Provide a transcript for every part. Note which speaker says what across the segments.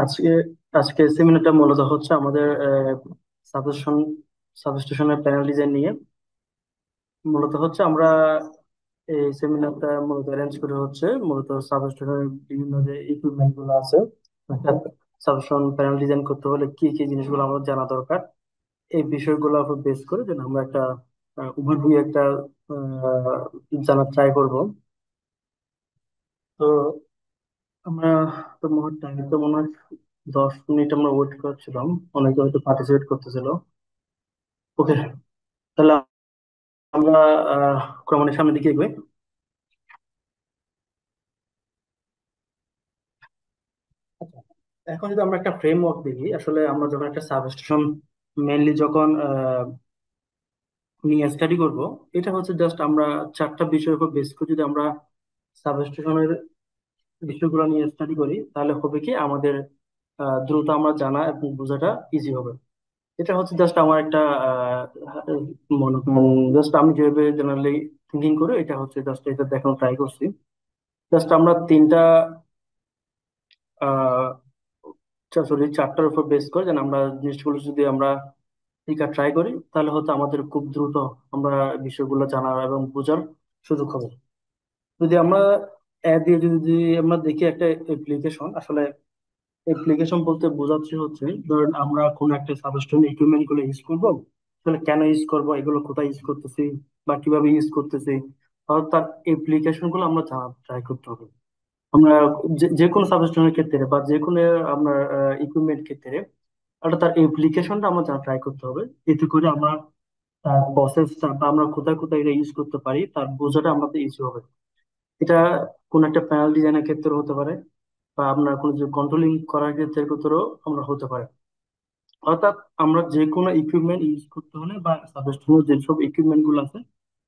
Speaker 1: আজকে আজকে সেমিনারটা মূলত হচ্ছে আমাদের সাবস্টেশন সাবস্টেশনের প্যানেল ডিজাইন নিয়ে। মূলত হচ্ছে আমরা এই সেমিনারটা মূলত অ্যারেঞ্জ করে হচ্ছে মূলত সাবস্টেশনের বিভিন্ন যে ইকুইপমেন্ট গুলো আছে, সাবস্টেশন প্যানেল ডিজাইন করতে হলে কি কি জিনিসগুলো আমাদের জানা দরকার, এই বিষয়গুলোর উপর বেস করে যেন আমরা একটা ওভারভিউ একটা আহ, জানার ট্রাই করব। তো আমরা তো টাইম তো মনে হয় 10 মিনিট আমরা ওয়েট করছিলাম, অনেকে হয়তো পার্টিসিপেট করতেছিল। ওকে, তাহলে আমরা ক্রমান্বয়ে সামনের দিকে এগোই। আচ্ছা, এখন যদি আমরা একটা ফ্রেমওয়ার্ক দেখি, আসলে আমরা যখন একটা সাবস্টেশন মেইনলি যখন নিয়ে স্টাডি করব, এটা হচ্ছে জাস্ট আমরা চারটা বিষয়ের উপর বেস করে যদি আমরা সাবস্টেশনের বিষয়গুলো নিয়ে স্টাডি করি, তাহলে হবে কি আমাদের দ্রুত আমরা জানা এবং বোঝাটা ইজি হবে। এটা হচ্ছে জাস্ট আমার একটা মনে জাস্ট আমি যেভাবে জেনারেলি থিঙ্কিং করে এটা হচ্ছে জাস্ট এটা দেখানো ট্রাই করছি। জাস্ট আমরা তিনটা সরি চারটার উপর বেস করে যেন আমরা জিনিসগুলো যদি আমরা টিকা ট্রাই করি, তাহলে হয়তো আমাদের খুব দ্রুত আমরা বিষয়গুলো জানার এবং বোঝার সুযোগ হবে। যদি আমরা দিয়ে যদি আমরা দেখি একটা অ্যাপ্লিকেশন, আসলে অ্যাপ্লিকেশন বলতে বোঝাচ্ছে হচ্ছে ধরেন আমরা কোন একটা সাবস্টেশন ইকুইপমেন্ট গুলো ইউজ করবো, তাহলে কেন ইউজ করবো, এগুলো কোথায় ইউজ করতেছি বা কিভাবে ইউজ করতেছি, অর্থাৎ অ্যাপ্লিকেশন গুলো আমরা জানার ট্রাই করতে হবে। আমরা যে যে কোনো সাবস্টেশনের ক্ষেত্রে বা যে কোনো আমরা ইকুইপমেন্ট ক্ষেত্রে একটা তার অ্যাপ্লিকেশনটা আমরা জানা ট্রাই করতে হবে। এতে করে আমরা তার প্রসেসটা বা আমরা কোথায় কোথায় এটা ইউজ করতে পারি তার বোঝাটা আমাদের ইজি হবে। এটা কোন একটা প্যানেল ডিজাইনের ক্ষেত্রে হতে পারে, বা আমরা কোনো যে কন্ট্রোলিং করার ক্ষেত্রেও আমরা হতে পারে। অর্থাৎ আমরা যে কোনো ইকুইপমেন্ট ইউজ করতে হলে বা সাবস্টেশনের যেসব ইকুইপমেন্ট গুলো আছে,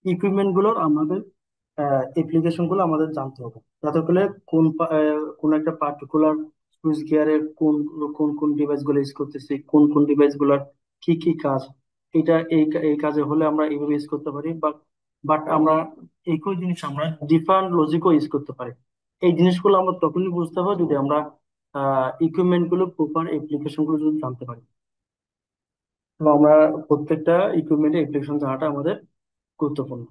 Speaker 1: ইকুইপমেন্ট গুলোর আমাদের অ্যাপ্লিকেশন গুলো আমাদের জানতে হবে। যাতে করে কোন একটা পার্টিকুলার সুইচ গিয়ারের কোন কোন কোন ডিভাইস গুলো ইউজ করতেছি, কোন কোন ডিভাইস গুলোর কি কি কাজ, এটা এই কাজে হলে আমরা এইভাবে ইউজ করতে পারি। বাট আমরা একই জিনিস আমরা ডিফারেন্ট লজিকও ইউজ করতে পারি। এই জিনিসগুলো আমরা তখনই বুঝতে পারবো যদি আমরা ইকুইপমেন্ট গুলো প্রপার অ্যাপ্লিকেশন গুলো যদি জানতে পারি। তো আমরা প্রত্যেকটা ইকুইপমেন্টের অ্যাপ্লিকেশন জানাটা আমাদের গুরুত্বপূর্ণ।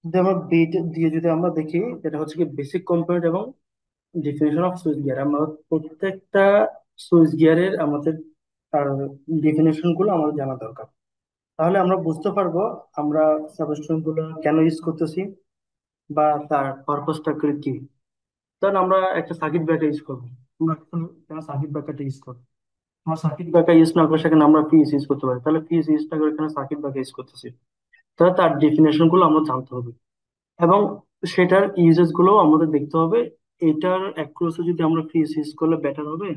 Speaker 1: যদি আমরা বিট দিয়ে যদি আমরা দেখি, এটা হচ্ছে কি বেসিক কম্পোনেন্ট এবং ডেফিনেশন অফ সুইচ গিয়ার। আমরা প্রত্যেকটা সুইচ গিয়ারের আমাদের তার ডেফিনেশন গুলো আমাদের জানা দরকার। তাহলে আমরা বুঝতে পারবো আমরা সাবস্টেশন গুলো কেন ইউজ করতেছি বা তার পারপাসটা কি। ধরেন আমরা একটা সার্কিট ব্রেকার ইউজ করবো, আমরা এখন কেন সার্কিট ব্রেকারটা ইউজ করবো? আমরা সার্কিট ব্রেকার ইউজ না করে সেখানে আমরা ফিউজ ইউজ করতে পারি, তাহলে ফিউজ ইউজ না করে কেন সার্কিট ব্রেকার ইউজ করতেছি, তাহলে তার ডেফিনেশন গুলো আমরা জানতে হবে। এবং সেটার ইউজেস গুলো আমাদের দেখতে হবে। এটার অ্যাকুরেসি যদি আমরা ফিউজ ইউজ করলে বেটার হবে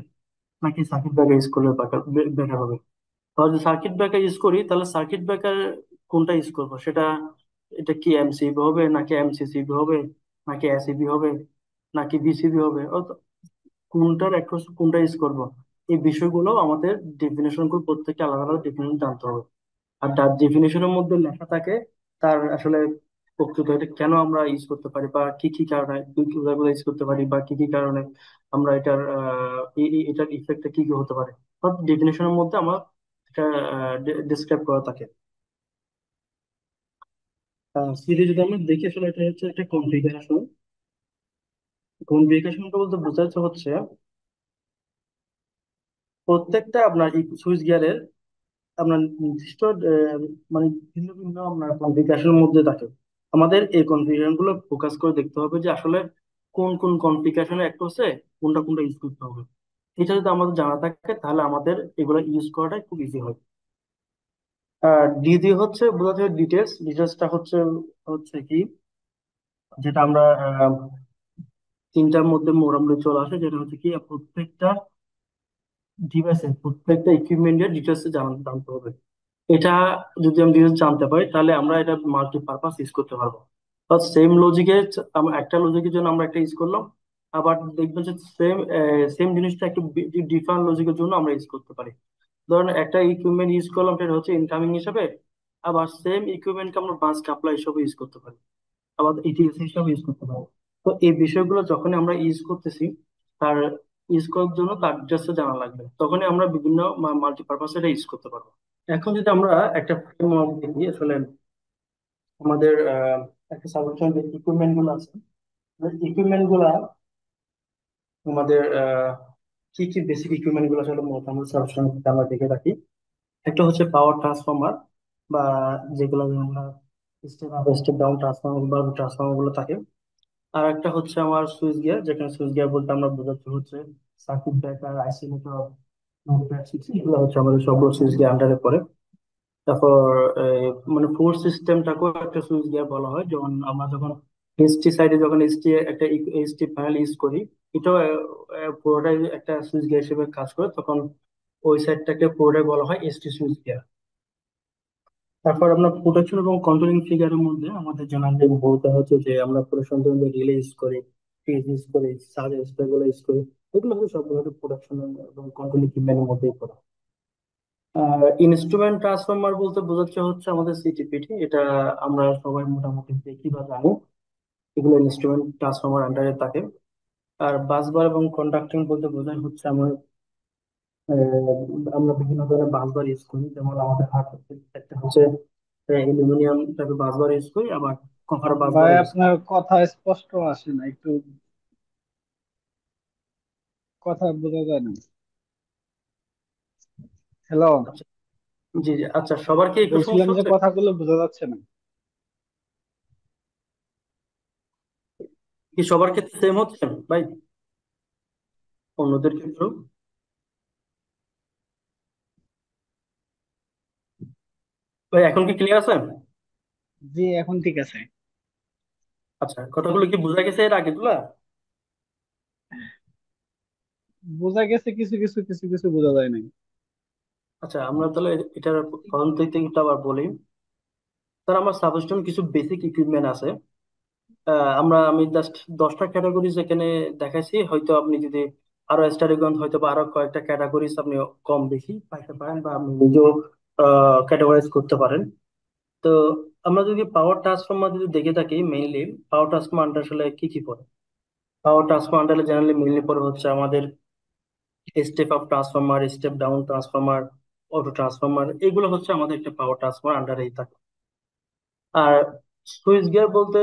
Speaker 1: নাকি সার্কিট ব্রেকার ইউজ করলে বেটার হবে। তাহলে যদি সার্কিট ব্রেকার ইউজ করি, তাহলে সার্কিট ব্রেকার কোনটা ইউজ করবো সেটা, এটা কি এমসিবি হবে নাকি এমসিসিবি হবে নাকি এসিবি হবে নাকি বিসিবি হবে, কোনটার অ্যাক্রোস কোনটা ইউজ করব, এই বিষয়গুলো আমাদের ডেফিনেশন গুলো প্রত্যেকটা আলাদা আলাদা ডেফিনেশন জানতে হবে। আর তার ডেফিনেশনের মধ্যে লেখা থাকে তার আসলে প্রকৃত এটা কেন আমরা ইউজ করতে পারি বা কি কি কারণে ইউজ করতে পারি বা কি কি কারণে আমরা এটার এটার ইফেক্টটা কি কি হতে পারে, ডেফিনেশনের মধ্যে আমার এটা ডিসক্রাইব করা থাকে। সিরিজ যদি আমরা দেখি, আসলে এটা হচ্ছে একটা কনফিগারেশন। কনফিগারেশনটা বলতে বোঝাচ্ছে হচ্ছে প্রত্যেকটা আপনার সুইচ গিয়ারের আপনার নির্দিষ্ট মানে ভিন্ন ভিন্ন আপনার কনফিগারেশনের মধ্যে থাকে। আমাদের এই কনফিগারেশন গুলো ফোকাস করে দেখতে হবে যে আসলে কোন কোন কনফিগারেশনে একটা হচ্ছে কোনটা কোনটা ইউজ করতে হবে। এটা যদি আমাদের জানা থাকে তাহলে আমাদের এগুলো ইউজ করাটা খুব ইজি হয়। আর ডি দিয়ে হচ্ছে বোঝাতে হবে ডিটেলস। ডিটেলসটা হচ্ছে হচ্ছে কি যেটা আমরা তিনটার মধ্যে মোটামুটি চলে আসে, যেটা হচ্ছে কি প্রত্যেকটা ডিভাইসের প্রত্যেকটা ইকুইপমেন্টের ডিটেলস জানতে হবে। এটা যদি আমি ডিটেলস জানতে পারি তাহলে আমরা এটা মাল্টিপারপাস ইউজ করতে পারবো। সেম লজিকে একটা লজিকের জন্য আমরা একটা ইউজ করলাম, আবার দেখবেন যে সেম জিনিসটা একটু ডিফারেন্ট লজিকের জন্য আমরা ইউজ করতে পারি। ধরেন একটা ইকুইপমেন্ট ইউজ করলাম সেটা হচ্ছে ইনকামিং হিসাবে, আবার সেম ইকুইপমেন্টকে আমরা বাস কাপলা হিসাবে ইউজ করতে পারি, আবার ইটিএস হিসাবে ইউজ করতে পারি। তো এই বিষয়গুলো যখন আমরা ইউজ করতেছি, তার ইউজ করার জন্য তার ডিটেলসটা জানা লাগবে, তখনই আমরা বিভিন্ন মাল্টিপারপাস এটা ইউজ করতে পারবো। এখন যদি আমরা একটা ফ্রেমওয়ার্ক দেখি আসলে আমাদের একটা সাবস্ক্রিপশন যে ইকুইপমেন্ট গুলো আছে, ইকুইপমেন্ট গুলা আমাদের কি কি বেসিক ইকুইপমেন্ট গুলো আসলে মূলত আমরা সাবস্ক্রিপশন আমরা দেখে রাখি। একটা হচ্ছে পাওয়ার ট্রান্সফরমার, বা যেগুলো আমরা step up step down transformer বা ট্রান্সফরমার গুলো থাকে। আর একটা হচ্ছে আমার সুইচ গিয়ার, যেখানে সুইচ গিয়ার বলতে আমরা বোঝাচ্ছি হচ্ছে সার্কিট ব্রেকার, আইসোলেটর, এগুলো হচ্ছে আমাদের সবগুলো সুইচ গিয়ার আন্ডারে পড়ে। তারপর মানে ফোর সিস্টেমটাকেও একটা সুইচ গিয়ার বলা হয়। যেমন আমরা যখন এইচটি সাইডে যখন এইচটি একটা এইচটি প্যানেল ইউজ করি, এটাও পুরোটাই একটা সুইচ গিয়ার হিসেবে কাজ করে, তখন ওই সাইডটাকে পুরোটাই বলা হয় এইচটি সুইচ গিয়ার। তারপর আমরা প্রোটেকশন এবং কন্ট্রোলিং ফিগারের মধ্যে আমাদের জেনারেলি বলতে হচ্ছে যে আমরা প্রোটেকশন জন্য রিলে ইউজ করি, ফিজ ইউজ করি, সার্জ গুলো ইউজ করি। এগুলো হচ্ছে সবগুলো প্রোটেকশন এবং কন্ট্রোলিং ইকুইপমেন্টের মধ্যেই পড়ে। ইনস্ট্রুমেন্ট ট্রান্সফরমার বলতে বোঝাচ্ছে হচ্ছে আমাদের সিটিপিটি, এটা আমরা সবাই মোটামুটি দেখি বা জানি। এগুলো ইনস্ট্রুমেন্ট ট্রান্সফরমার আন্ডারে থাকে। আর বাসবার এবং কন্ডাক্টিং বলতে বোঝায় হচ্ছে আমরা বিভিন্ন ধরনের বাসবার ইউজ করি, যেমন আমাদের হাত একটা হচ্ছে অ্যালুমিনিয়াম টাইপের বাসবার ইউজ করি, আবার কপার বাসবার
Speaker 2: ভাই
Speaker 1: ইউজ করি।
Speaker 2: আপনার কথা স্পষ্ট আসে না, একটু কথা বোঝা যায় না। হ্যালো।
Speaker 1: আচ্ছা, জি জি, আচ্ছা, সবার কি একটু
Speaker 2: বলছিলাম
Speaker 1: সমস্যা
Speaker 2: যে
Speaker 1: হচ্ছে?
Speaker 2: কথাগুলো বোঝা যাচ্ছে না।
Speaker 1: কি সবার ক্ষেত্রে সেম হচ্ছে ভাই? অন্যদের ক্ষেত্রেও? ভাই এখন কি ক্লিয়ার আছে?
Speaker 2: জি, এখন ঠিক আছে।
Speaker 1: আচ্ছা, কথাগুলো কি বোঝা গেছে এর আগেগুলা?
Speaker 2: বোঝা গেছে কিছু কিছু, কিছু কিছু বোঝা যায় নাই।
Speaker 1: আচ্ছা, আমরা তাহলে এটার প্রথম থেকে একটু আবার বলি। তার আমার সাজেশন কিছু বেসিক ইকুইপমেন্ট আছে। আমি জাস্ট 10টা ক্যাটাগরিজ এখানে দেখাইছি, হয়তো আপনি যদি আরো স্টাডি করেন হয়তো বা আরো কয়েকটা ক্যাটাগরিজ আপনি কম বেশি পাইতে পারেন, বা আপনি নিজেও ক্যাটাগরাইজ করতে পারেন। তো আমরা যদি পাওয়ার ট্রান্সফরমার যদি দেখে থাকি, মেইনলি পাওয়ার ট্রান্সফরমার আসলে কি কি পড়ে? পাওয়ার ট্রান্সফরমার জেনারেলি মেইনলি পড়ে হচ্ছে আমাদের step up transformer, step down transformer, auto transformer, এগুলো হচ্ছে আমাদের একটা পাওয়ার ট্রান্সফরমার আন্ডারেই থাকে। আর সুইচ গিয়ার বলতে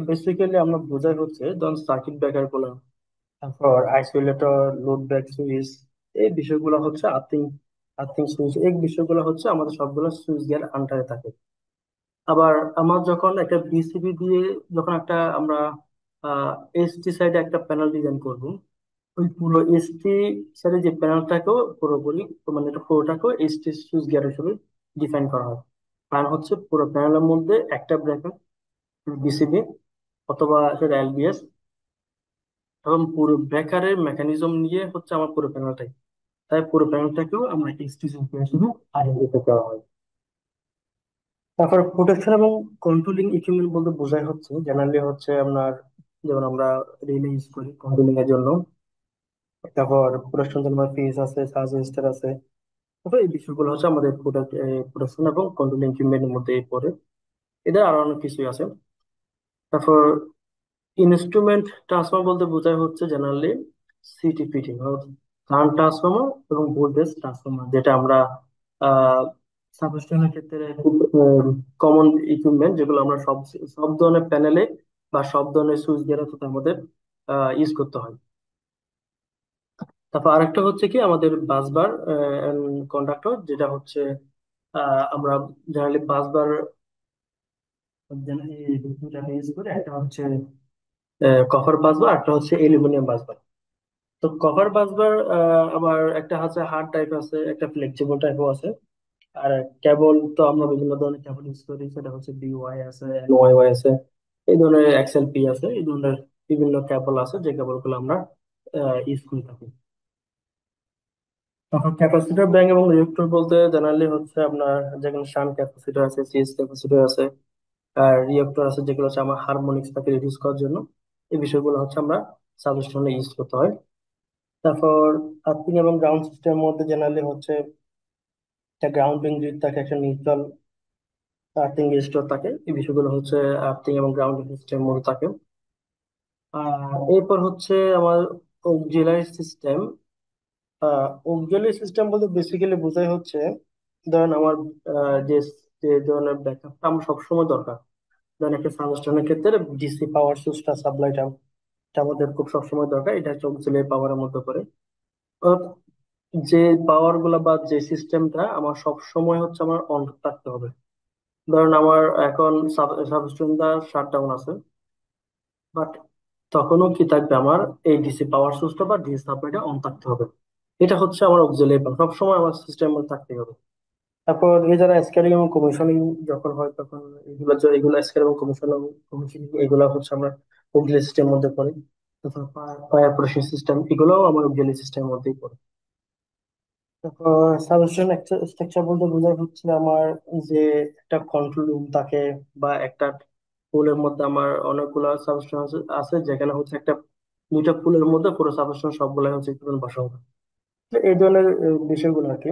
Speaker 1: বেসিক্যালি আমরা বোঝাই হচ্ছে যখন সার্কিট ব্রেকার গুলো, তারপর আইসোলেটর, লোড ব্যাক সুইচ, এই বিষয়গুলো হচ্ছে আর্থিং, আর্থিং সুইচ, এই বিষয়গুলো হচ্ছে আমাদের সবগুলো সুইচ গিয়ার আন্ডারে থাকে। আবার আমার যখন একটা বিসিবি দিয়ে যখন একটা আমরা এসটি সাইডে একটা প্যানেল ডিজাইন করব, ওই পুরো এসটি সাইডে যে প্যানেলটাকেও পুরোপুরি মানে এটা পুরোটাকেও এসটি সুইচ গিয়ার হিসেবে ডিফাইন করা হয়। কারণ হচ্ছে পুরো প্যানেলের মধ্যে একটা ব্রেকার বিসিবি অথবা সেটা এলবিএস, এবং পুরো ব্রেকারের মেকানিজম নিয়ে হচ্ছে আমার পুরো প্যানেলটাই, তাই পুরো প্যানেলটাকেও আমরা এসটি সুইচ গিয়ার হিসেবে আইডেন্টিফাই করা হয়। তারপর প্রোটেকশন এবং কন্ট্রোলিং ইকুইপমেন্ট বলতে বোঝায় হচ্ছে জেনারেলি হচ্ছে আপনার, যেমন আমরা রিলে ইউজ করি কন্ট্রোলিং এর জন্য, তারপর প্রোটেকশন জন্য ফিজ আছে, সার্জ রেজিস্টার আছে। তারপর এই বিষয়গুলো হচ্ছে আমাদের প্রোটেকশন এবং কন্ট্রোলিং ইকুইপমেন্টের মধ্যে পড়ে। এদের আরো অনেক কিছুই আছে। তারপর ইনস্ট্রুমেন্ট ট্রান্সফার বলতে বোঝায় হচ্ছে জেনারেলি সিটিপিটি, কারেন্ট ট্রান্সফর্মার এবং ভোল্টেজ ট্রান্সফর্মার, যেটা আমরা আহ সাবস্টেশনের ক্ষেত্রে খুব কমন ইকুইপমেন্ট, যেগুলো আমরা সব সব ধরনের প্যানেলে বা সব ধরনের সুইচ গিয়ারে আমাদের ইউজ করতে হয়। তারপর আরেকটা হচ্ছে কি আমাদের বাসবার কন্ডাক্টর, যেটা হচ্ছে আমরা জেনারেলি বাসবার ইউজ করি। একটা হচ্ছে কপার বাসবার, একটা হচ্ছে অ্যালুমিনিয়াম বাসবার। তো কভার বাসবার আবার একটা আছে হার্ড টাইপ আছে, একটা ফ্লেক্সিবল টাইপও আছে। আর কেবল তো আমরা বিভিন্ন ধরনের কেবল ইউজ করি, সেটা হচ্ছে বিওয়াই আছে, এনওয়াই আছে, এই ধরনের এক্সএলপি আছে, এই ধরনের বিভিন্ন কেবল আছে যে কেবল গুলো আমরা ইউজ করে থাকি। তখন ক্যাপাসিটর ব্যাংক এবং রিঅ্যাক্টর বলতে জেনারেলি হচ্ছে আপনার যেখানে শান্ট ক্যাপাসিটর আছে, সিএস ক্যাপাসিটর আছে, আর রিঅ্যাক্টর আছে যেগুলো হচ্ছে আমার হারমোনিক্সটাকে রিডিউস করার জন্য। এই বিষয়গুলো হচ্ছে আমরা সাবস্টেশনে ইউজ করতে হয়। তারপর আর্থিং এবং গ্রাউন্ড সিস্টেমের মধ্যে জেনারেলি হচ্ছে একটা গ্রাউন্ডিং গ্রিড থাকে, একটা নিউট্রাল আর্থিং স্টোর থাকে, এই বিষয়গুলো হচ্ছে আর্থিং এবং গ্রাউন্ডিং সিস্টেমের মধ্যে থাকে। আর এরপর হচ্ছে আমার অক্সিলারি সিস্টেম, অক্সিলারি সিস্টেম বলতে বেসিক্যালি বোঝাই হচ্ছে, ধরেন আমার যে যে ধরনের ব্যাকআপটা আমার সবসময় দরকার। ধরেন একটা সাবস্টেশনের ক্ষেত্রে ডিসি পাওয়ার সোর্সটা, সাপ্লাইটা আমাদের খুব সবসময় দরকার, এটা হচ্ছে অক্সিলারি পাওয়ারের মধ্যে পড়ে। অর্থাৎ যে পাওয়ার গুলা বা যে সিস্টেমটা আমার সব সময় হচ্ছে আমার অন থাকতে হবে। ধরেন আমার এখন সাবস্টেশনটা শাট ডাউন আছে, বাট তখনও কি থাকবে, আমার এই ডিসি পাওয়ার সোর্সটা বা ডিসি সাপ্লাইটা অন থাকতে হবে। এটা হচ্ছে আমার অক্সিলারি পাওয়ার, সবসময় আমার সিস্টেম থাকতে হবে। তারপর এছাড়া স্ক্যানিং এবং কমিশনিং যখন হয়, তখন এগুলো স্ক্যান এবং কমিশনিং এগুলো হচ্ছে আমরা অক্সিলারি সিস্টেমের মধ্যে পড়ে। তারপর ফায়ার প্রোটেকশন সিস্টেম, এগুলোও আমার অক্সিলারি সিস্টেমের মধ্যেই পড়ে। তারপর সাবস্টেশন স্ট্রাকচার বলতে বোঝায় হচ্ছে আমার যে একটা কন্ট্রোল রুম থাকে, বা একটা পুলের মধ্যে আমার অনেকগুলো সাবস্টেশন আছে আছে, যেখানে হচ্ছে একটা দুইটা পুলের মধ্যে পুরো সাবস্টেশন সবগুলাই হচ্ছে ইকুইপমেন্ট বসা হবে। তো এই ধরনের বিষয়গুলো আর কি।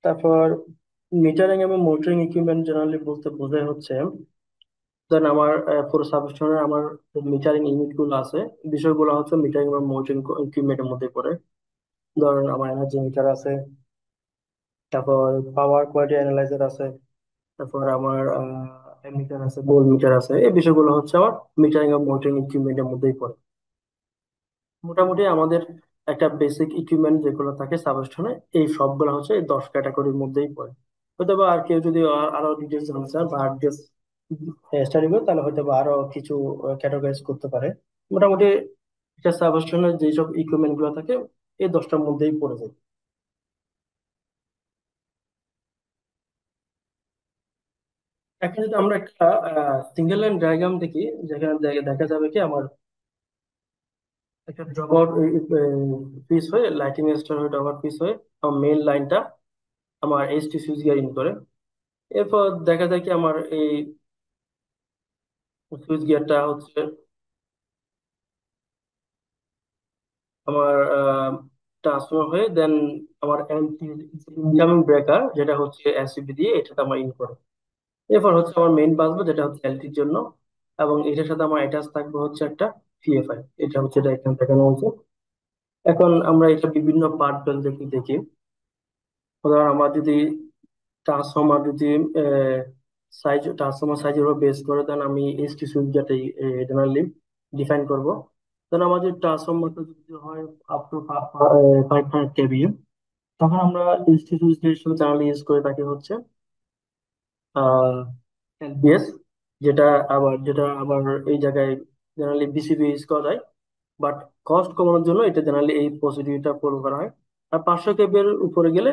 Speaker 1: তারপর মিটারিং এবং মোটরিং ইকুইপমেন্ট জেনারেলি বলতে বোঝায় হচ্ছে, ধরেন আমার পুরো সাবস্টেশনের আমার মিটারিং ইউনিট গুলো আছে, বিষয়গুলো হচ্ছে মিটারিং এবং মোটরিং ইকুইপমেন্টের মধ্যে পড়ে। ধরেন আমার এনার্জি মিটার আছে, তারপর পাওয়ার কোয়ালিটি অ্যানালাইজার আছে, তারপর আমার মিটার আছে, ভোল্ট মিটার আছে। এই বিষয়গুলো হচ্ছে আমার মিটারিং এবং মোটরিং ইকুইপমেন্টের মধ্যেই পড়ে। মোটামুটি আমাদের একটা বেসিক ইকুইপমেন্ট যেগুলো থাকে সাবস্টেশনে, এই সবগুলো হচ্ছে এই 10 ক্যাটাগরির মধ্যেই পড়ে। হয়তো বা আর কেউ যদি আরো ডিটেলস জানতে চান বা ডিটেলস স্টাডি করে, তাহলে হয়তো বা আরো কিছু ক্যাটাগরাইজ করতে পারে। মোটামুটি একটা সাবস্টেশনের যেসব ইকুইপমেন্ট গুলো থাকে, এই 10টার মধ্যেই পড়ে যায়। এখন যদি আমরা একটা সিঙ্গেল লাইন ডায়াগ্রাম দেখি, যেখানে দেখা যাবে কি আমার একটা ড্রপ পিস হয়ে, লাইটিং স্টার হয়ে ড্রপ পিস হয়ে আমার মেইন লাইনটা আমার এইচটি সুইচ গিয়ার ইন করে। এরপর দেখা যায় কি আমার এই সুইচ গিয়ারটা হচ্ছে আমার ট্রান্সফর্মার হয়ে দেন আমার ইনকামিং ব্রেকার যেটা হচ্ছে এসইবি দিয়ে এটাতে আমার ইন করে। এরপর হচ্ছে আমার মেইন বাসবো যেটা হচ্ছে এলটির জন্য, এবং এটার সাথে আমার অ্যাটাচ থাকবে হচ্ছে একটা পিএফআই, এটা হচ্ছে এটা এখানে দেখানো হয়েছে। এখন আমরা এটা বিভিন্ন পার্ট বেল দেখি দেখি। ধর আমার যদি ট্রান্সফর্মার যদি ট্রান্সফর্মার সাইজের উপর বেস করে, দেন আমি এইচটি সুইচ যেটা জেনারেলি ডিফাইন করব। দেন আমার যদি ট্রান্সফর্মারটা যদি হয় আপ টু 500 কেভি, তখন আমরা এইচটি সুইচ হিসেবে জেনারেলি ইউজ করে থাকি হচ্ছে এলবিএস, যেটা আবার এই জায়গায় জেনারেলি বিসিবি ইউজ করা যায়। বাট কস্ট কমানোর জন্য এটা জেনারেলি এই প্রসিডিউরটা ফলো করা হয়। আর 500 কেভি এর উপরে গেলে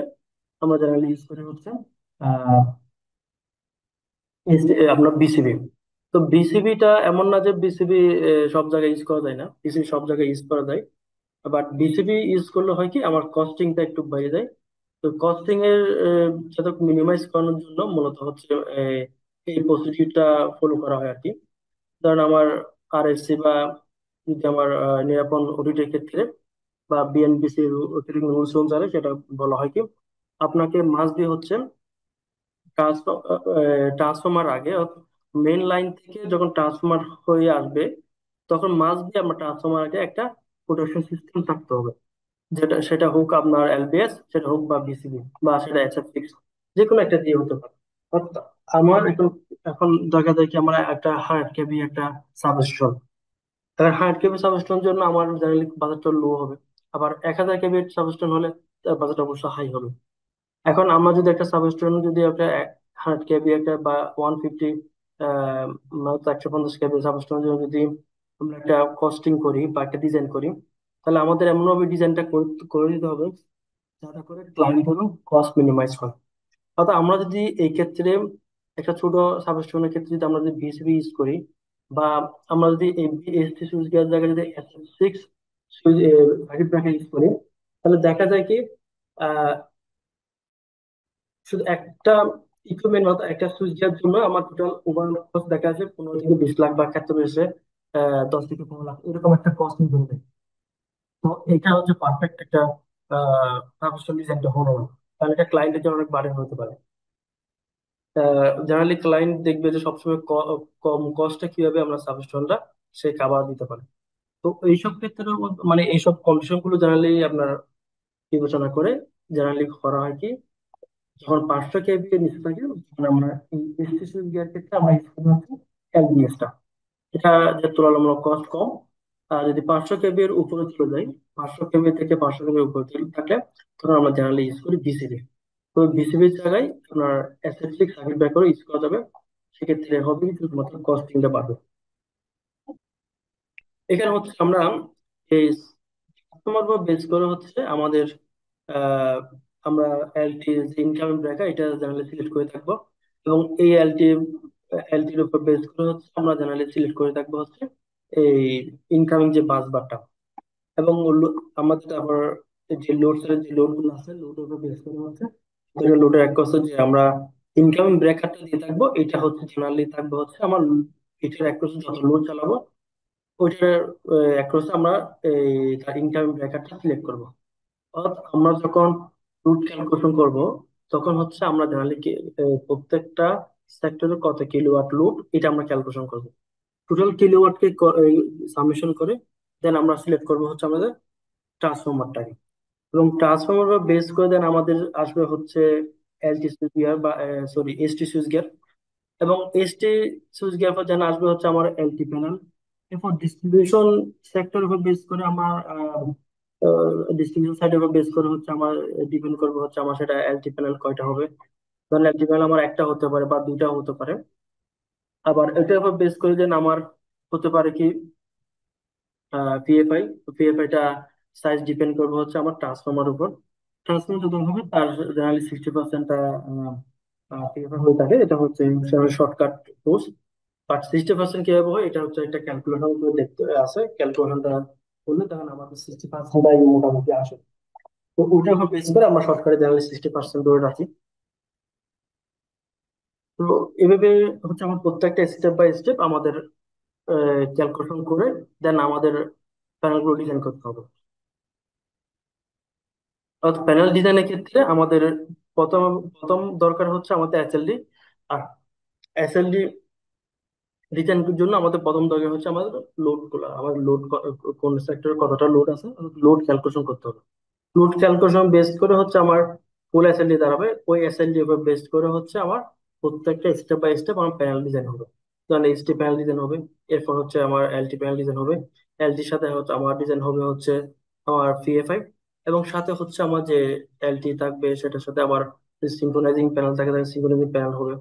Speaker 1: আমরা জেনারেলি ইউজ করি হচ্ছে আপনার বিসিবি। তো বিসিবিটা এমন না যে বিসিবি সব জায়গায় ইউজ করা যায় না, বিসিবি সব জায়গায় ইউজ করা যায়। বাট বিসিবি ইউজ করলে হয় কি আমার কস্টিংটা একটু বেড়ে যায়। তো কস্টিং এর সাথে মিনিমাইজ করানোর জন্য মূলত হচ্ছে এই প্রসিডিউরটা ফলো করা হয় আর কি। ধরেন আমার আরএফসি বা যদি আমার নিরাপদ অডিটের ক্ষেত্রে বা বিএনবিসি রুলস অনুসারে সেটা বলা হয় কি, আপনাকে মাস্ট বি হচ্ছে ট্রান্সফর্মার আগে, মেইন লাইন থেকে যখন ট্রান্সফর্মার হয়ে আসবে, তখন মাস্ট বি আমার ট্রান্সফর্মার আগে একটা প্রোটেকশন সিস্টেম থাকতে হবে। যেটা সেটা হোক আপনার এলবিএস, সেটা হোক বা বিসিবি, বা সেটা এইচএফ ফিক্স, যে কোনো একটা দিয়ে হতে পারে। অর্থাৎ আমার এখন এখন দেখা যায় কি আমার একটা 100 কেভি একটা সাবস্টেশন, তাহলে 100 কেভি সাবস্টেশনের জন্য আমার জেনারেলি বাজেটটা লো হবে। আবার 1000 কেভি সাবস্টেশন হলে তার বাজেট অবশ্য হাই হবে। এখন আমরা যদি একটা সাবস্টেশন যদি একটা 100 কেভি একটা বা 150, মানে 150 কেভি সাবস্টেশন যদি আমরা একটা কস্টিং করি বা একটা ডিজাইন করি, তাহলে আমাদের এমন ভাবে ডিজাইনটা করে দিতে হবে যাতে করে ক্লায়েন্ট হলো কস্ট মিনিমাইজ হয়। অর্থাৎ আমরা যদি এই ক্ষেত্রে একটা ছোট সাবস্টেশনের ক্ষেত্রে যদি আমরা যদি বিসিবি ইউজ করি, বা আমরা যদি এসটি সুইচ গিয়ার জায়গায় যদি SF6 সার্কিট ব্রেকার ইউজ করি, তাহলে দেখা যায় কি শুধু একটা ইকুইপমেন্ট মতো একটা সুইচ দেওয়ার জন্য আমার টোটাল ওভারঅল কস্ট দেখা যাচ্ছে 15 থেকে 20 লাখ, বা ক্ষেত্রে রয়েছে 10 থেকে 15 লাখ, এরকম একটা কস্ট নিতে হবে। তো এটা হচ্ছে পারফেক্ট একটা প্রফেশনাল ডিজাইনটা হলো না, তাহলে এটা ক্লায়েন্টের জন্য অনেক বার্ডেন হতে পারে। জেনারেলি ক্লায়েন্ট দেখবে যে সবসময় কম কস্টে কিভাবে আমরা সাবস্ক্রিপশনটা সে কাভার দিতে পারে। তো এইসব ক্ষেত্রে মানে এইসব কন্ডিশন গুলো জেনারেলি আপনার বিবেচনা করে জেনারেলি করা হয় কি, যখন 500 কেভি এর নিচে থাকে তখন আমরা এই এসটিসি গিয়ার ক্ষেত্রে আমরা ইউজ করি হচ্ছে এলবিএসটা। এটা যে তুলনামূলক কস্ট কম। আর যদি 500 কেভি এর উপরে চলে যাই, 500 কেভি থেকে 500 কেভি এর উপরে চলে থাকলে তখন আমরা জেনারেলি ইউজ করি বিসিবি। তো বিসিবির জায়গায় আপনার এসএফসি সার্কিট ব্রেকার ইউজ করা যাবে। সেক্ষেত্রে হবে কি শুধুমাত্র কস্টিংটা বাড়বে। এখানে হচ্ছে আমরা এই কাস্টমার বা বেস করে হচ্ছে আমাদের আহ, আমরা এলটি যে ইনকামিং ব্রেকার এটা জেনারেলি সিলেক্ট করে থাকবো। এবং এই এলটির উপর বেস করে হচ্ছে আমরা জেনারেলি সিলেক্ট করে থাকবো হচ্ছে এই ইনকামিং যে বাস বারটা। এবং আমাদের আবার যে লোড সেলের যে লোড গুলো আছে লোডের উপর বেস করে হচ্ছে লোডের এক কথা যে আমরা ইনকামিং ব্রেকারটা দিয়ে থাকবো, এটা হচ্ছে জেনারেলি থাকবে হচ্ছে আমার এটার এক কথা যত লোড চালাবো ওইটার এক কথা আমরা এই ইনকামিং ব্রেকারটা সিলেক্ট করবো। অর্থাৎ আমরা যখন রুট ক্যালকুলেশন করব তখন হচ্ছে আমরা জেনারেলি প্রত্যেকটা সেক্টরে কত কিলোওয়াট লোড এটা আমরা ক্যালকুলেশন করব। টোটাল কিলোওয়াটকে সামেশন করে দেন আমরা সিলেক্ট করব হচ্ছে আমাদের ট্রান্সফরমারটাকে। এবং ট্রান্সফরমার বেস করে দেন আমাদের আসবে হচ্ছে এলটি সুইচ গিয়ার বা সরি এসটি সুইচ গিয়ার। এবং এসটি সুইচ গিয়ার পর যেন আসবে হচ্ছে আমার এলটি প্যানেল। এরপর ডিস্ট্রিবিউশন সেক্টর উপর বেস করে আমার ডিস্ট্রিবিউশন সাইডের উপর বেস করে হচ্ছে আমার ডিপেন্ড করবে হচ্ছে আমার সেটা এলটি প্যানেল কয়টা হবে। ধরেন এলটি প্যানেল আমার একটা হতে পারে বা দুইটা হতে পারে। আবার এটার উপর বেস করে দেন আমার হতে পারে কি পিএফআই। পিএফআইটা সাইজ ডিপেন্ড করবে হচ্ছে আমার ট্রান্সফর্মার উপর। ট্রান্সফর্মার যত হবে তার জেনারেলি 60% পিএফআই হয়ে থাকে, এটা হচ্ছে শর্টকাট টুলস। বাট 60% কিভাবে হয় এটা হচ্ছে একটা ক্যালকুলেশন করে দেখতে আছে, ক্যালকুলেশনটা করলে তখন আমাদের 60% মোটামুটি আসে। তো ওইটার উপর বেস করে আমরা সরকারি জেনারেলি 60% ধরে রাখি। তো এভাবে হচ্ছে আমার প্রত্যেকটা স্টেপ বাই স্টেপ আমাদের ক্যালকুলেশন করে দেন আমাদের প্যানেলগুলো ডিজাইন করতে হবে। অর্থাৎ প্যানেল ডিজাইনের ক্ষেত্রে আমাদের প্রথম প্রথম দরকার হচ্ছে আমাদের এসএলডি। আর এসএলডি ডিজাইনের জন্য আমাদের প্রথম দরকার হচ্ছে আমাদের লোড গুলা, আমাদের লোড কোন সেক্টরে কতটা লোড আছে লোড ক্যালকুলেশন করতে হবে। লোড ক্যালকুলেশন বেস করে হচ্ছে আমার ফুল এসএলডি দাঁড়াবে, ওই এসএলডি উপর বেস করে হচ্ছে আমার প্রত্যেকটা স্টেপ বাই স্টেপ আমার প্যানেল ডিজাইন হবে। তাহলে এইচটি প্যানেল ডিজাইন হবে, এরপর হচ্ছে আমার এলটি প্যানেল ডিজাইন হবে। এলটির সাথে হচ্ছে আমার ডিজাইন হবে হচ্ছে আমার পিএফআই। এবং সাথে হচ্ছে আমার যে এলটি থাকবে সেটার সাথে আবার সিঙ্ক্রোনাইজিং প্যানেল থাকে তাকে সিঙ্ক্রোনাইজিং প্যানেল হবে।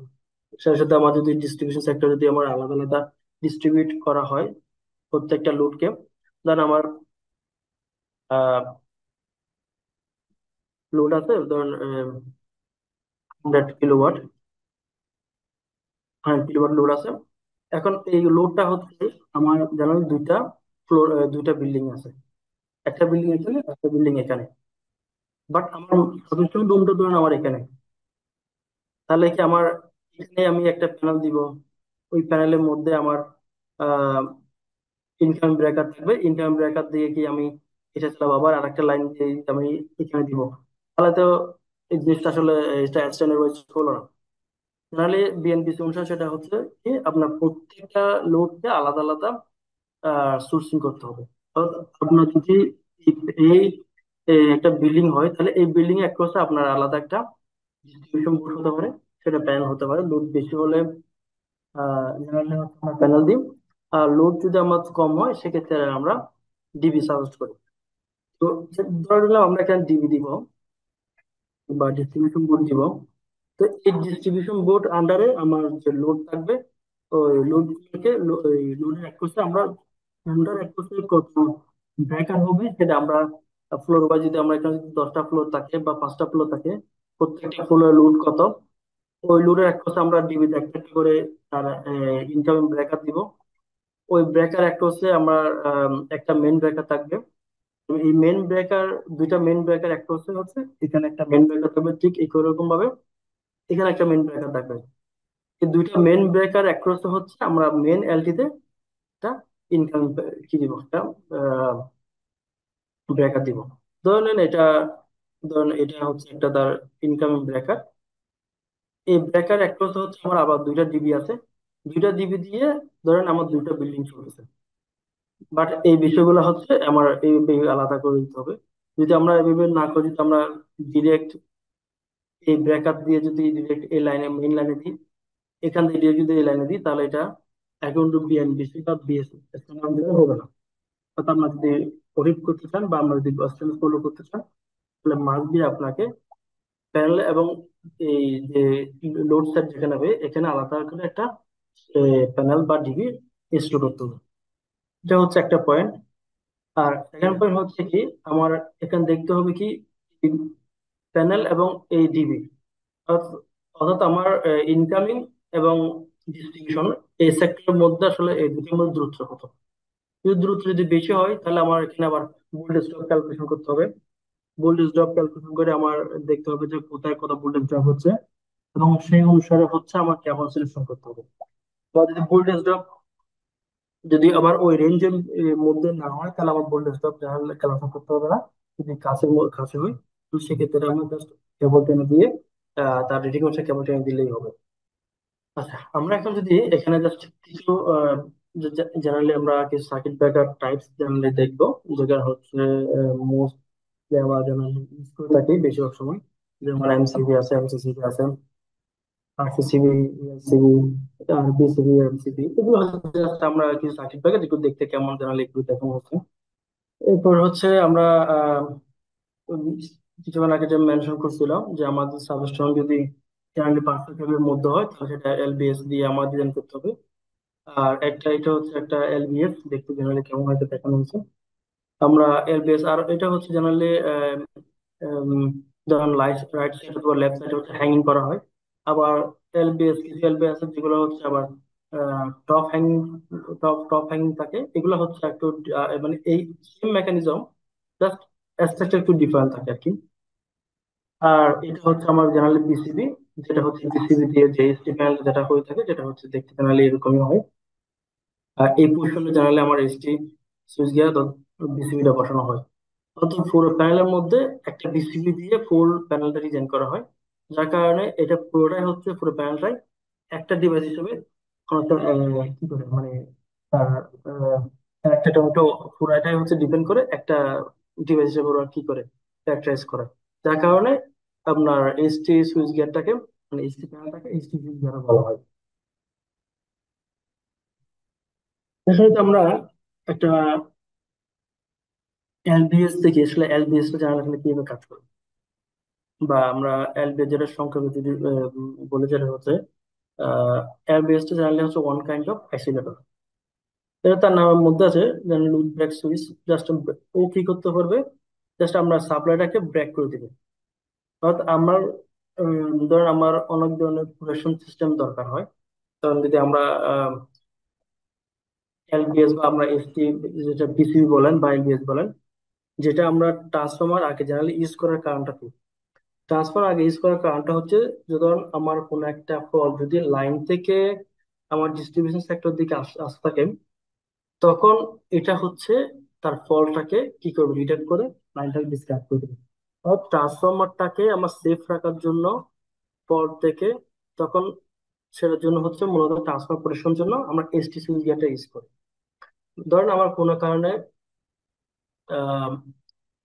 Speaker 1: সেটার সাথে আমার যদি ডিস্ট্রিবিউশন সেক্টর যদি আমার আলাদা আলাদা ডিস্ট্রিবিউট করা হয় প্রত্যেকটা লোডকে, দেন আমার লোড আছে ধরুন 100 কিলোওয়াট, 100 কিলোওয়াট লোড আছে। এখন এই লোডটা হচ্ছে আমার জানেন দুইটা ফ্লোর, দুইটা বিল্ডিং আছে, একটা বিল্ডিং এখানে একটা বিল্ডিং এখানে। বাট আমার সদস্য রুমটা ধরুন আমার এখানে, তাহলে কি আমার এখানে আমি একটা প্যানেল দিব, ওই প্যানেলের মধ্যে আমার ইনকাম ব্রেকার থাকবে, ইনকাম ব্রেকার দিয়ে কি আমি এটা চালাবো আবার আরেকটা লাইন দিয়ে আমি এখানে দিব, তাহলে তো এই জিনিসটা আসলে এটা স্ট্যান্ডার্ড ওয়াইজ হলো না। নাহলে বিএনপিসি অনুসারে সেটা হচ্ছে কি আপনার প্রত্যেকটা লোডকে আলাদা আলাদা সোর্সিং করতে হবে। অর্থাৎ আপনার যদি এই একটা বিল্ডিং হয় তাহলে এই বিল্ডিং এ অ্যাক্রসে আপনার আলাদা একটা ডিস্ট্রিবিউশন বোর্ড হতে পারে, সেটা প্যানেল হতে পারে। লোড বেশি হলে জেনারেলি আমরা প্যানেল দিই। আর লোড যদি আমার কম হয় সেক্ষেত্রে আমরা ডিবি সাজেস্ট করি। তো ধরে নিলাম আমরা এখানে ডিবি দিব বা ডিস্ট্রিবিউশন বোর্ড দিব। তো এই ডিস্ট্রিবিউশন বোর্ড আন্ডারে আমার যে লোড থাকবে ওই লোড গুলোকে ওই লোডের এক পাশে আমরা লোডের এক পাশে কত ব্রেকার হবে সেটা আমরা ফ্লোর বা যদি আমরা এখানে যদি 10টা ফ্লোর থাকে বা 5টা ফ্লোর থাকে প্রত্যেকটা ফ্লোরের লোড কত, ওই লোডের এক পাশে আমরা ডিবিতে একটা একটা করে তার ইনকামিং ব্রেকার দিব। ওই ব্রেকার এক পাশে আমার একটা মেন ব্রেকার থাকবে। এই মেন ব্রেকার দুইটা মেন ব্রেকার একটা হচ্ছে এখানে একটা মেন ব্রেকার থাকবে ঠিক একই রকম ভাবে এখানে একটা মেন ব্রেকার থাকবে। এই দুইটা মেন ব্রেকার অ্যাক্রস হচ্ছে আমরা মেন এলটিতে একটা ইনকাম কি দিব একটা ব্রেকার দিব। ধরেন এটা, ধরেন এটা হচ্ছে একটা তার ইনকাম ব্রেকার। এই ব্রেকার অ্যাক্রস হচ্ছে আমার আবার দুইটা ডিবি আছে, দুইটা ডিবি দিয়ে ধরেন আমার দুইটা বিল্ডিং চলতেছে। বাট এই বিষয়গুলো হচ্ছে আমার এইভাবে আলাদা করে দিতে হবে। যদি আমরা এইভাবে না করি, যদি আমরা ডিরেক্ট এই ব্রেকআপ দিয়ে যদি ডিরেক্ট এই লাইনে মেইন লাইনে দিই, এখান থেকে direct যদি এই লাইনে দিই, তাহলে এটা অ্যাকাউন্ট টু বিএনবিসি বা বিএসসি হবে না। অর্থাৎ আমরা যদি অডিট করতে চান বা আমরা যদি এসএমএস ফলো করতে চান, তাহলে মাস্ট বি আপনাকে প্যানেল এবং এই যে লোড সেট যেখানে হবে এখানে আলাদা করে একটা প্যানেল বা ডিবি ইনস্টল করতে হবে। এটা হচ্ছে একটা পয়েন্ট। আর সেকেন্ড পয়েন্ট হচ্ছে কি, আমার এখানে দেখতে হবে কি প্যানেল এবং এই ডিবি, অর্থাৎ আমার ইনকামিং এবং ডিস্ট্রিবিউশন এই সেক্টরের মধ্যে আসলে এই দুটোর মধ্যে দূরত্ব কত। যদি দূরত্ব যদি বেশি হয়, তাহলে আমার এখানে আবার ভোল্টেজ ড্রপ ক্যালকুলেশন করতে হবে। ভোল্টেজ ড্রপ ক্যালকুলেশন করে আমার দেখতে হবে যে কোথায় কত ভোল্টেজ ড্রপ হচ্ছে, এবং সেই অনুসারে হচ্ছে আমার কেবল সিলেকশন করতে হবে। বা যদি ভোল্টেজ ড্রপ যদি আবার ওই রেঞ্জের মধ্যে না হয়, তাহলে আমার ভোল্টেজ ড্রপ ক্যালকুলেশন করতে হবে না। যদি কাছে হয়, তো সেক্ষেত্রে আমি জাস্ট কেবল টেনে দিয়ে তার রেটিং অনুসারে কেবল টেনে দিলেই হবে। আচ্ছা, আমরা এখন যদি এখানে জাস্ট কিছু জেনারেলি আমরা কিছু সার্কিট ব্রেকার টাইপস জেনারেলি দেখবো, যেটা হচ্ছে মোস্টলি আমরা জেনারেলি ইউজ করে থাকি বেশিরভাগ সময়। যেমন এমসিবি আছে, এমসিসিবি আছে, আরসিসিবি, ইএলসিবি, আর বিসিবি, এমসিবি, এগুলো হচ্ছে just আমরা কিছু সার্কিট ব্রেকার যেগুলো দেখতে কেমন, জেনারেলি এগুলো দেখানো হচ্ছে। এরপর হচ্ছে আমরা উম, কিছুক্ষণ আগে যে মেনশন করছিলাম যে আমাদের সাবস্টেশন যদি জেনারেলি 500 কেভির মধ্যে হয়, তাহলে সেটা এলবিএস দিয়ে আমার ডিজাইন করতে হবে। আর একটা এটা হচ্ছে একটা এলবিএস, দেখতে জেনারেলি কেমন হয়তো দেখানো হয়েছে। আমরা এলবিএস, আর এটা হচ্ছে জেনারেলি যখন রাইট সাইড অথবা লেফট সাইড হচ্ছে হ্যাঙ্গিং করা হয়। আবার এলবিএস, কিছু এলবিএস আছে যেগুলো হচ্ছে আবার টপ হ্যাঙ্গিং, টপ হ্যাঙ্গিং থাকে। এগুলো হচ্ছে একটু মানে এই সেম মেকানিজম, জাস্ট স্ট্রাকচার একটু ডিফারেন্ট থাকে আর কি। আর এটা হচ্ছে আমার জেনারেলি পিসিবি, যেটা হচ্ছে পিসিবি দিয়ে যে এসটি প্যানেল যেটা হয়ে থাকে, যেটা হচ্ছে দেখতে জেনারেলি এরকমই হয়। আর এই পোর্শনে জেনারেলি আমার এসটি সুইচ গিয়ার বিসিবিটা বসানো হয়। অর্থাৎ পুরো প্যানেলের মধ্যে একটা বিসিবি দিয়ে ফুল প্যানেলটা ডিজাইন করা হয়, যার কারণে এটা পুরোটাই হচ্ছে পুরো প্যানেলটাই একটা ডিভাইস হিসেবে অনেকটা কি করে মানে তার একটা টমেটো পুরাটাই হচ্ছে ডিপেন্ড করে একটা ডিভাইস হিসেবে ওরা কি করে ক্যারেক্টারাইজ করে। যার কারণে আপনার এইচটি সুইচ গিয়ারটাকে মানে এইচটি প্যানেলটাকে এইচটি সুইচ গিয়ার বলা হয়। এখানে তো আমরা একটা এলবিএস থেকে আসলে এলবিএস টা জানার এখানে কিভাবে কাজ করে, বা আমরা এলবিএস যেটা সংক্ষেপে যদি বলে, যেটা হচ্ছে এলবিএস টা জানলে হচ্ছে ওয়ান কাইন্ড অফ অ্যাক্সিলেটর। এটা তার নামের মধ্যে আছে, যেন লুজ ব্রেক সুইচ। জাস্ট ও কি করতে পারবে, জাস্ট আমরা সাপ্লাইটাকে ব্রেক করে দিবে। অর্থাৎ আমার ধরেন আমার অনেক ধরনের প্রোটেকশন সিস্টেম দরকার হয়। কারণ যদি আমরা এলবিএস বা আমরা এসটি, যেটা পিসিবি বলেন বা এলবিএস বলেন, যেটা আমরা ট্রান্সফরমার আগে জেনারেলি ইউজ করার কারণটা কি, ট্রান্সফার আগে ইউজ করার কারণটা হচ্ছে যে ধরুন আমার কোনো একটা ফল যদি লাইন থেকে আমার ডিস্ট্রিবিউশন সেক্টর দিকে আসতে থাকে, তখন এটা হচ্ছে তার ফলটাকে কি করবে, ডিটেক্ট করে লাইনটাকে ডিসকানেক্ট করে দেবে। অর্থাৎ ট্রান্সফরমারটাকে আমার সেফ রাখার জন্য ফল থেকে, তখন সেটার জন্য হচ্ছে মূলত ট্রান্সফার প্রোটেকশনের জন্য আমরা এসটি সুইচ গিয়ারটা ইউজ করি। ধরেন আমার কোনো কারণে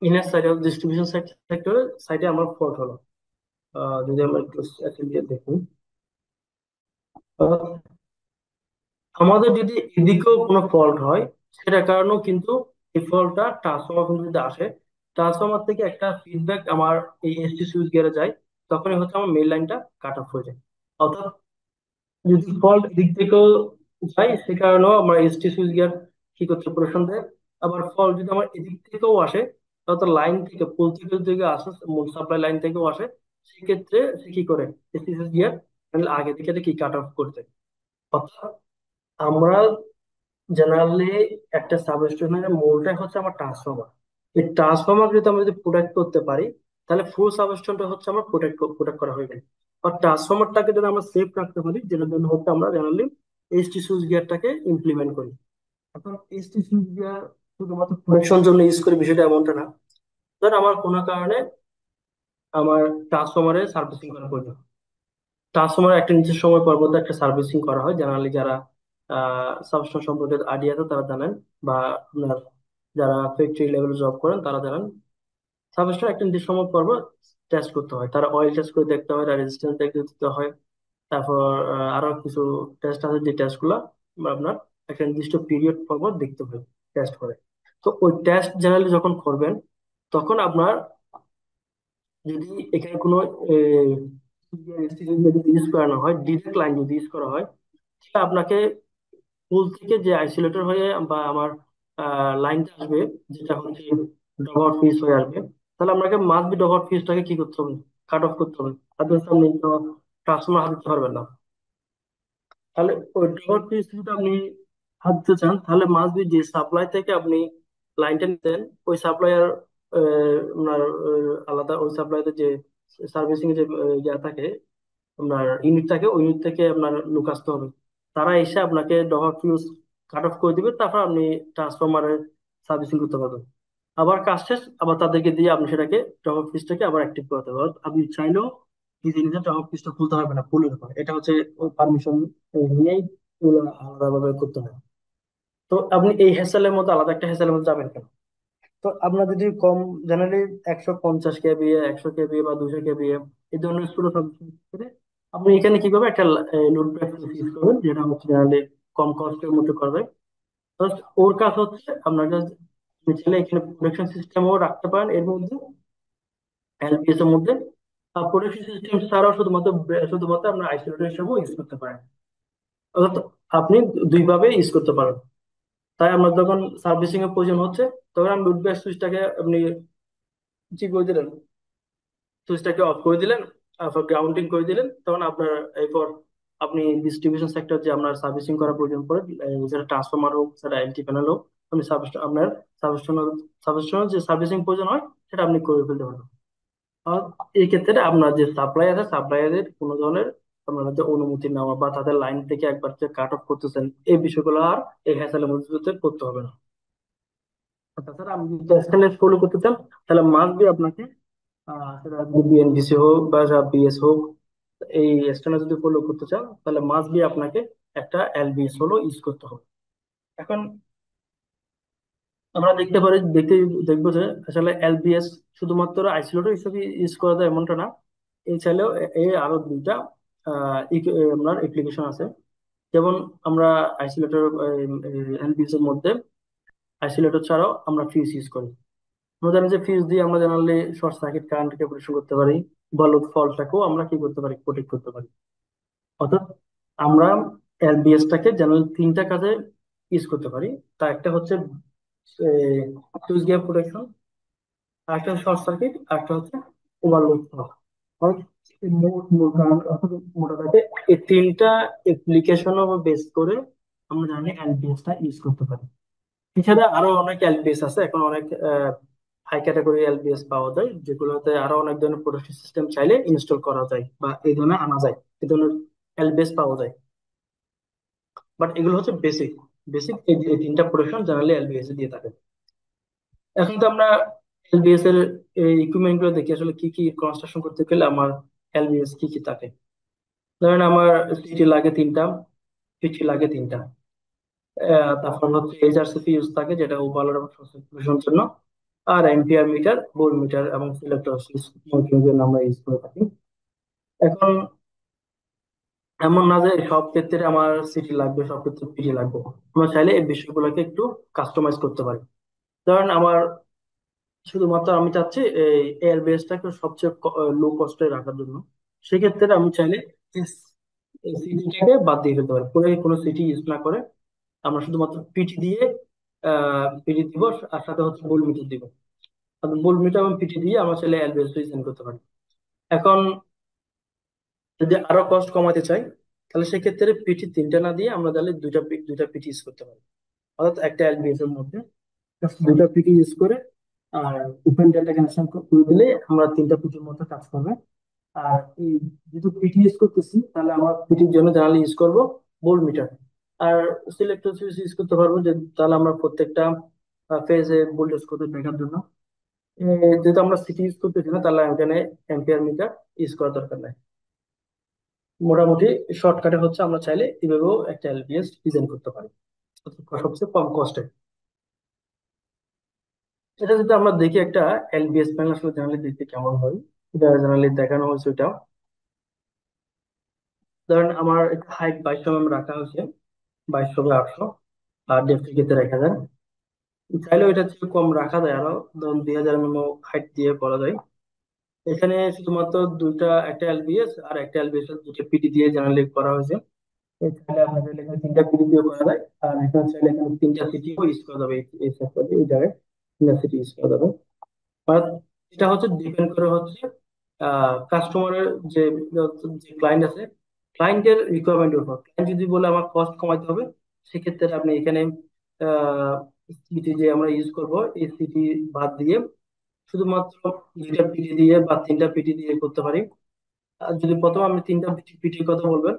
Speaker 1: ইনার সাইডে ডিস্ট্রিবিউশন সেক্টরের সাইডে আমার ফল্ট হলো। যদি আমরা একটু দেখুন, আমাদের যদি এদিকেও কোনো ফল্ট হয়, সেটার কারণেও কিন্তু এই ফল্টটা ট্রান্সফরমার কিন্তু যদি আসে, ট্রান্সফরমার থেকে একটা ফিডব্যাক আমার এই এসটি সুইচ গিয়ারে যায়, তখনই হচ্ছে আমার মেইন লাইনটা কাট অফ হয়ে যায়। অর্থাৎ যদি ফল্ট দিক থেকেও যায়, সে কারণেও আমার এসটি সুইচ গিয়ার কি করছে, প্রোটেকশন দেয়। আবার ফল্ট যদি আমার এদিক থেকেও আসে, তাহলে লাইন থেকে পুল থেকে যদি আসে, মূল সাপ্লাই লাইন থেকেও আসে, সেক্ষেত্রে সে কি করে, এসটি সুইচ গিয়ার আগে থেকে কি কাট অফ করে দেয়। অর্থাৎ আমরা জেনারেলি একটা সাবস্টেশনের মূলটাই হচ্ছে আমার ট্রান্সফরমার। এই ট্রান্সফরমার যদি আমরা যদি প্রোটেক্ট করতে পারি, তাহলে ফুল সাবস্টেশনটা হচ্ছে আমরা প্রোটেক্ট করা হয়ে গেল। আর ট্রান্সফরমারটাকে যদি আমরা সেফ রাখতে পারি, যেটার জন্য হচ্ছে আমরা জেনারেলি এইচটি সুইচ গিয়ারটাকে ইমপ্লিমেন্ট করি। এখন এইচটি সুইচ গিয়ার শুধুমাত্র প্রোটেকশন জন্য ইউজ করি বিষয়টা এমনটা না। ধর আমার কোনো কারণে আমার ট্রান্সফরমারে সার্ভিসিং করা প্রয়োজন। ট্রান্সফরমার একটা নির্দিষ্ট সময় পর পর একটা সার্ভিসিং করা হয় জেনারেলি, যারা সাবস্টেশন সম্পর্কে আইডিয়া আছে তারা জানেন, বা আপনার যারা ফ্যাক্টরি লেভেলে জব করেন তারা জানেন। সাবস্টেশন একটা নির্দিষ্ট সময় পর টেস্ট করতে হয়, তারা অয়েল টেস্ট করে দেখতে হয়, তার রেজিস্ট্যান্স দেখতে দিতে হয়। তারপর আরো কিছু টেস্ট আছে, যে টেস্ট গুলা আপনার একটা নির্দিষ্ট পিরিয়ড পর পর দেখতে হয় টেস্ট করে। তো ওই টেস্ট জেনারেলি যখন করবেন, তখন আপনার যদি এখানে কোনো যদি ইউজ করা না হয়, ডিরেক্ট লাইন যদি ইউজ করা হয়, তাহলে আপনাকে পুল থেকে যে আইসোলেটর হয়ে বা আমার লাইনটা আসবে, যেটা হচ্ছে ডগ আউট ফিস হয়ে আসবে, তাহলে আপনাকে মাস্ট বি ডগ আউট ফিসটাকে কি করতে হবে, কাট অফ করতে হবে। আদার্স আপনি তো ট্রান্সফর্মার হাতে দিতে পারবেন না। তাহলে ওই ডগ ফিস যদি আপনি হাত দিতে চান, তাহলে মাস্ট বি যে সাপ্লাই থেকে আপনি লাইনটা নিতেন, ওই সাপ্লাইয়ার আপনার আলাদা ওই সাপ্লাইতে যে সার্ভিসিং যে ইয়া থাকে, আপনার ইউনিট থাকে, ওই ইউনিট থেকে আপনার লোক আসতে হবে। তারা এসে আপনাকে ডগ ফিউজ কাট অফ করে দিবে, তারপর আপনি ট্রান্সফরমারের সার্ভিসিং করতে পারবেন। আবার কাজ শেষ, আবার তাদেরকে দিয়ে আপনি সেটাকে ডগ ফিউজটাকে আবার অ্যাক্টিভ করতে পারবেন। আপনি চাইলেও নিজে নিজে ডগ ফিউজটা খুলতে পারবেন না, পুলের উপর। এটা হচ্ছে পারমিশন নিয়েই এগুলো আলাদাভাবে করতে হয়। তো আপনি এই হ্যাসেলের মধ্যে আলাদা একটা হ্যাসেলের মধ্যে যাবেন কেন? তো আপনার যদি কম, জেনারেলি 150 কেবি, 100 কেবি বা 200 কেবি এই ধরনের ছোট সাবস্ক্রিপশন, আপনি এখানে কি করবেন, একটা লোড ব্যাক ইউজ করবেন, যেটা হচ্ছে জেনারেলি কম কস্টের মধ্যে করবে। First ওর কাজ হচ্ছে আপনার কাছে, আপনি চাইলে এখানে প্রোটেকশন সিস্টেমও রাখতে পারেন এর মধ্যে, এলপিএস এর মধ্যে। আর প্রোটেকশন সিস্টেম ছাড়াও শুধুমাত্র শুধুমাত্র আপনার আইসোলেটর হিসেবেও ইউজ করতে পারেন। অর্থাৎ আপনি দুই ভাবে ইউজ করতে পারেন। তাই আমার যখন সার্ভিসিং এর প্রয়োজন হচ্ছে, তখন আমি লোড ব্যাক সুইচটাকে আপনি জি করে দিলেন, সুইচটাকে অফ করে দিলেন, তারপর গ্রাউন্ডিং করে দিলেন, তখন আপনার এরপর আপনি ডিস্ট্রিবিউশন সেক্টর যে আপনার সার্ভিসিং করার প্রয়োজন পড়ে, সেটা ট্রান্সফরমার হোক, সেটা এলটি প্যানেল হোক, আপনি আপনার সাবস্টেশনাল সাবস্টেশনাল যে সার্ভিসিং প্রয়োজন হয়, সেটা আপনি করে ফেলতে পারবেন। আর এই ক্ষেত্রে আপনার যে সাপ্লাই আছে, সাপ্লাইয়ারের কোনো ধরনের আপনার যে অনুমতি নেওয়া বা তাদের লাইন থেকে একবার যে কাট অফ করতেছেন, এই বিষয়গুলো আর এই হ্যাসেলের মধ্যে করতে হবে না। আর তাছাড়া আপনি যদি এসএলএ ফলো করতে চান, তাহলে মাস্ট বি আপনাকে সেটা বিএনবিসি হোক বা বিএস হোক, এই স্ট্যান্ডার্ড যদি ফলো করতে চান, তাহলে মাস্ট বি আপনাকে একটা এলবিএস হলো ইউজ করতে হবে। এখন আমরা দেখতে পারি, দেখবো যে আসলে এলবিএস শুধুমাত্র আইসোলেটর হিসেবে ইউজ করা যায় এমনটা না। এছাড়াও আরো দুইটা আপনার অ্যাপ্লিকেশন আছে। যেমন আমরা আইসোলেটর, এলবিএস এর মধ্যে আইসোলেটর ছাড়াও আমরা ফিউজ ইউজ করি। আমরা জানি যে ফিউজ দিয়ে আমরা জেনারেলি শর্ট সার্কিট কারেন্টকে প্রোটেকশন করতে পারি, বা লোড ফলটাকেও আমরা কি করতে পারি, প্রোটেক্ট করতে পারি। অর্থাৎ আমরা এলবিএস টাকে জেনারেল তিনটা কাজে ইউজ করতে পারি। তা একটা হচ্ছে সুইচ গ্যাপ প্রোটেকশন, আরেকটা হচ্ছে শর্ট সার্কিট, আরেকটা হচ্ছে ওভারলোড ফল। মোটামুটি এই তিনটা অ্যাপ্লিকেশন বেস করে আমরা জানি এলবিএস টা ইউজ করতে পারি। এছাড়া আরো অনেক এলবিএস আছে, এখন অনেক হাই ক্যাটাগরি এলবিএস পাওয়া যায়, যেগুলোতে আরো অনেক ধরনের প্রোটেকশন সিস্টেম চাইলে ইনস্টল করা যায় বা এই ধরনের আনা যায়, এই ধরনের এলবিএস পাওয়া যায়। বাট এগুলো হচ্ছে বেসিক, বেসিক এই তিনটা প্রোটেকশন জেনারেলি এলবিএস দিয়ে থাকে। এখন তো আমরা এলবিএস এর ইকুইপমেন্ট গুলো দেখি, আসলে কি কি কনস্ট্রাকশন করতে গেলে আমার এলবিএস কি কি থাকে। ধরেন আমার সিটি লাগে তিনটা, পিটি লাগে তিনটা, তারপর হচ্ছে এইচআরসি ফিউজ থাকে, যেটা ওভারলোড এবং শর্ট সার্কিটের জন্য, আর এম্পিয়ার মিটার, ভোল্ট মিটার এবং সিলেক্টর সুইচ মনিটরিং জন্য আমরা ইউজ করে থাকি। এখন এমন না যে সব ক্ষেত্রে আমার সিটি লাগবে, সব ক্ষেত্রে পিটি লাগবে। আমরা চাইলে এই বিষয়গুলোকে একটু কাস্টমাইজ করতে পারি। ধরেন আমার শুধুমাত্র আমি চাচ্ছি এই এয়ারবেসটাকে সবচেয়ে লো কস্টে রাখার জন্য, সেক্ষেত্রে আমি চাইলে সিটিটাকে বাদ দিয়ে ফেলতে পারি, পুরো কোনো সিটি ইউজ না করে আমরা শুধুমাত্র পিটি দিয়ে পিটি দিব, আর সাথে হচ্ছে বোল মিটার দিব। আর বোল মিটার এবং পিটি দিয়ে আমরা চাইলে এয়ারবেস ডিজাইন করতে পারি। এখন যদি আরো কস্ট কমাতে চাই, তাহলে সেক্ষেত্রে পিটি তিনটা না দিয়ে আমরা তাহলে দুইটা পিটি ইউজ করতে পারি। অর্থাৎ একটা এলবিএস এর মধ্যে just দুইটা পিটি ইউজ করে আর ওপেন ডেটা কানেকশন করে দিলে আমরা তিনটা পিটির মধ্যে কাজ করবে। আর এই যেহেতু পিটি ইউজ করতেছি, তাহলে আমার পিটির জন্য জানালে ইউজ করব ভোল্ট মিটার। আর সিলেক্টর সুইচ ইউজ করতে পারবো, যে তাহলে আমরা প্রত্যেকটা ফেজে ভোল্টেজ কত দেখার জন্য। যেহেতু আমরা সিটি ইউজ করতেছি না, তাহলে এখানে এম্পিয়ার মিটার ইউজ করার দরকার নাই। মোটামুটি শর্টকাটে হচ্ছে আমরা চাইলে এভাবেও একটা এলবিএস ডিজাইন করতে পারি সবচেয়ে কম কস্টে। এটা যদি আমরা দেখি একটা এলবিএস প্যানেল আসলে জেনারেলি দেখতে কেমন হয়, এটা জেনারেলি দেখানো হয়েছে ওইটা। ধরেন আমার একটা হাইট 2200 রাখা হয়েছে, 2200 বা 800, আর ডেপথ থেকে রেখা যায়। চাইলেও এটা চেয়ে কম রাখা যায় আরো, ধরুন 2000 হাইট দিয়ে করা যায়। এখানে শুধুমাত্র দুইটা, একটা এলবিএস আর একটা এলবিএস দুটো পিটি দিয়ে জেনারেলি করা হয়েছে। চাইলে আপনাদের এখানে তিনটা পিটি দিয়ে করা যায়, আর এখানে চাইলে এখানে তিনটা সিটিও ইউজ করা যাবে, এই সেক্টরে এই জায়গায় তিনটা সিটি ইউজ করা যাবে। আর এটা হচ্ছে ডিপেন্ড করে হচ্ছে কাস্টমারের যে যে ক্লায়েন্ট আছে, ক্লায়েন্টের রিকোয়ারমেন্টের উপর। ক্লায়েন্ট যদি বলে আমার কস্ট কমাইতে হবে, সেক্ষেত্রে আপনি এখানে সিটি যে আমরা ইউজ করব, এই সিটি বাদ দিয়ে শুধুমাত্র দুইটা পিটি দিয়ে বা তিনটা পিটি দিয়ে করতে পারি। আর যদি প্রথম আপনি তিনটা পিটির কথা বলবেন,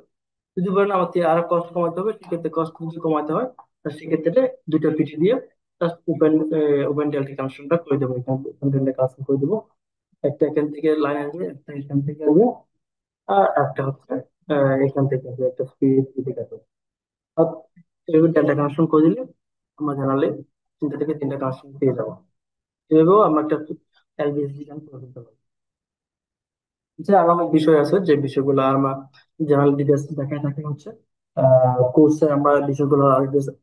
Speaker 1: যদি বলেন আমার আরো কস্ট কমাতে হবে, সেক্ষেত্রে কস্ট যদি কমাতে হয়, তাহলে সেক্ষেত্রে দুইটা পিটি দিয়ে জাস্ট ওপেন ওপেন ডেল্টা কানেকশনটা করে দেবো, এখানে ওপেন ডেল্টা কানেকশন করে দেবো। একটা এখান থেকে লাইন আসবে, একটা এখান থেকে আসবে, আর একটা হচ্ছে এখান থেকে আসবে, একটা স্পিড দিকে আসবে। আর এভাবে ডেল্টা কানেকশন করে দিলে আমরা জানালে তিনটা থেকে তিনটা কানেকশন পেয়ে যাবো। এভাবেও আমরা একটা এলবিএস ডিজাইন করে দিতে পারি। যে আরো অনেক বিষয় আছে, যে বিষয়গুলো আমরা জেনারেল ডিটেলস দেখায় থাকি হচ্ছে কোর্সে, আমরা বিষয়গুলো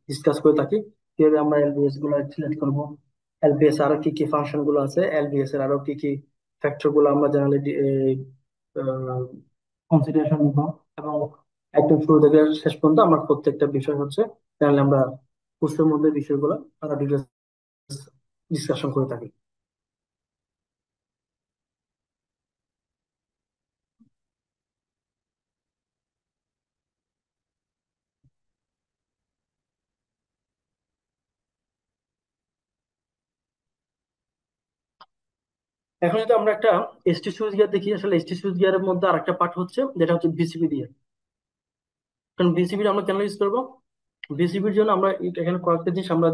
Speaker 1: ডিসকাস করে থাকি, কিভাবে আমরা এলবিএস গুলো সিলেক্ট করবো, এলবিএস আরো কি কি ফাংশন গুলো আছে, এলবিএস এর আরো কি কি ফ্যাক্টর গুলো আমরা জেনারেলি কনসিডারেশন নিব, এবং একদম শুরু থেকে শেষ পর্যন্ত আমরা প্রত্যেকটা বিষয় হচ্ছে জেনারেলি আমরা কোর্সের মধ্যে বিষয়গুলো আরো ডিটেলস ডিসকাশন করে থাকি। এখন যদি আমরা একটা এসটি সুইচ গিয়ার দেখি, আসলে এসটি সুইচ গিয়ারের মধ্যে আরেকটা পার্ট হচ্ছে যেটা হচ্ছে বিসিবি দিয়ে। কারণ বিসিবি আমরা কেন ইউজ করবো, বিসিবির জন্য আমরা এখানে কয়েকটা জিনিস আমরা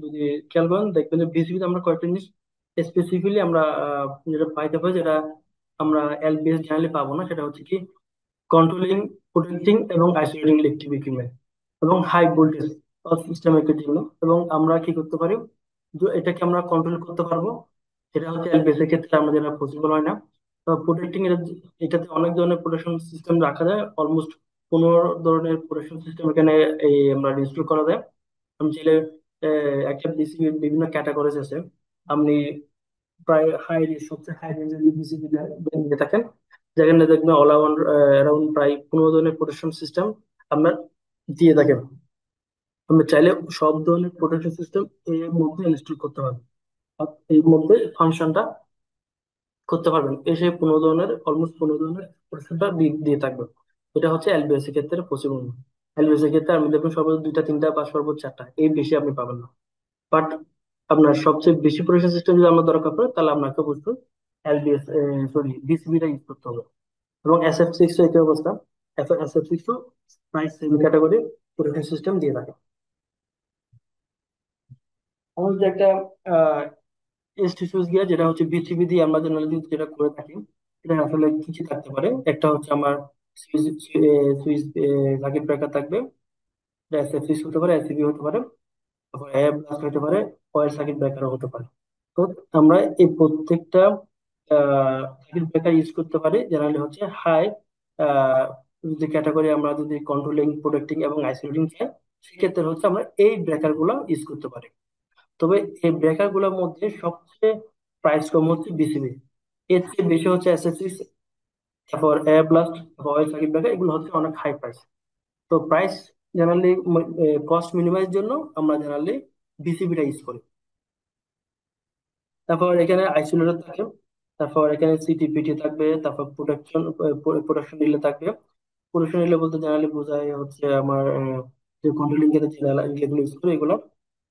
Speaker 1: যদি খেয়াল করেন দেখবেন যে বিসিবিতে আমরা কয়েকটা জিনিস স্পেসিফিকলি আমরা যেটা পাইতে পারি, যেটা আমরা এলবিএস জেনারেলি পাবো না, সেটা হচ্ছে কি কন্ট্রোলিং, প্রোটেক্টিং এবং আইসোলেটিং ইলেকট্রিক ইকুইপমেন্ট এবং হাই ভোল্টেজ সিস্টেমের জন্য। এবং আমরা কি করতে পারি, যে এটাকে আমরা কন্ট্রোল করতে পারবো, সেটা হচ্ছে এলবিএস এর ক্ষেত্রে আমরা যেটা পসিবল হয় না। তো প্রোটেক্টিং এটাতে অনেক ধরনের প্রোটেকশন সিস্টেম রাখা যায়, অলমোস্ট 15 ধরনের প্রোটেকশন সিস্টেম এখানে এই আমরা ইনস্টল করা যায়। আমি চাইলে একটা বিসিবি বিভিন্ন ক্যাটাগরিজ আছে, আপনি প্রায় হাই সবচেয়ে হাই রেঞ্জের বিসিবি নিয়ে থাকেন, যেখানে দেখবেন অল অ্যারাউন্ড প্রায় 15 ধরনের প্রোটেকশন সিস্টেম আমরা দিয়ে থাকেন। আপনি চাইলে সব ধরনের প্রোটেকশন সিস্টেম এর মধ্যে ইনস্টল করতে পারবেন, আর এর মধ্যে ফাংশনটা করতে পারবেন। এসে 15 ধরনের, অলমোস্ট 15 ধরনের প্রোটেকশনটা দিয়ে থাকবে। এটা হচ্ছে এলবিএস এর ক্ষেত্রে পসিবল না। এলবিএস এর ক্ষেত্রে আমি দেখবেন সর্বোচ্চ দুইটা তিনটা বা সর্বোচ্চ চারটা, এই বেশি আপনি পাবেন না। বাট আপনার সবচেয়ে বেশি প্রোটেকশন সিস্টেম যদি আমার দরকার পড়ে, তাহলে আপনাকে অবশ্যই এলবিএস, সরি, বিসিবিটা ইউজ করতে হবে। এবং SF6 একই অবস্থা, SF6 প্রায় সেম ক্যাটাগরি প্রোটেকশন সিস্টেম দিয়ে থাকে। আমাদের যে একটা এসটি সুইচ গিয়ার, যেটা হচ্ছে বিসিবি দিয়ে আমরা জেনারেলি যেটা করে থাকি, এটা আসলে কি কি থাকতে পারে, একটা হচ্ছে আমার সুইচ সুইচ সার্কিট ব্রেকার থাকবে, এটা SF6 হতে পারে, এসিবি হতে পারে, তারপর এ ব্লাস্ট হতে পারে, কয়েল সার্কিট ব্রেকারও হতে পারে। তো আমরা এই প্রত্যেকটা সার্কিট ব্রেকার ইউজ করতে পারি জেনারেলি হচ্ছে হাই যদি ক্যাটাগরি, আমরা যদি কন্ট্রোলিং, প্রোটেক্টিং এবং আইসোলেটিং চাই, সেক্ষেত্রে হচ্ছে আমরা এই ব্রেকার গুলো ইউজ করতে পারি। তবে এই ব্রেকার গুলোর মধ্যে সবচেয়ে প্রাইস কম হচ্ছে বিসিবি, এর চেয়ে বেশি হচ্ছে এসএসসি, তারপর এ ব্লাস্ট, অয়েল সার্কিট ব্রেকার, এগুলো হচ্ছে অনেক হাই প্রাইস। তো প্রাইস জেনারেলি কস্ট মিনিমাইজ জন্য আমরা জেনারেলি বিসিবিটা ইউজ করি। তারপর এখানে আইসোলেটর থাকে, তারপর এখানে সিটিপিটি থাকবে, তারপর প্রোডাকশন রিলে থাকবে। প্রোডাকশন রিলে বলতে জেনারেলি বোঝায় হচ্ছে আমার যে কন্ট্রোলিং এর যে রিলেগুলো ইউজ করি এগুলো।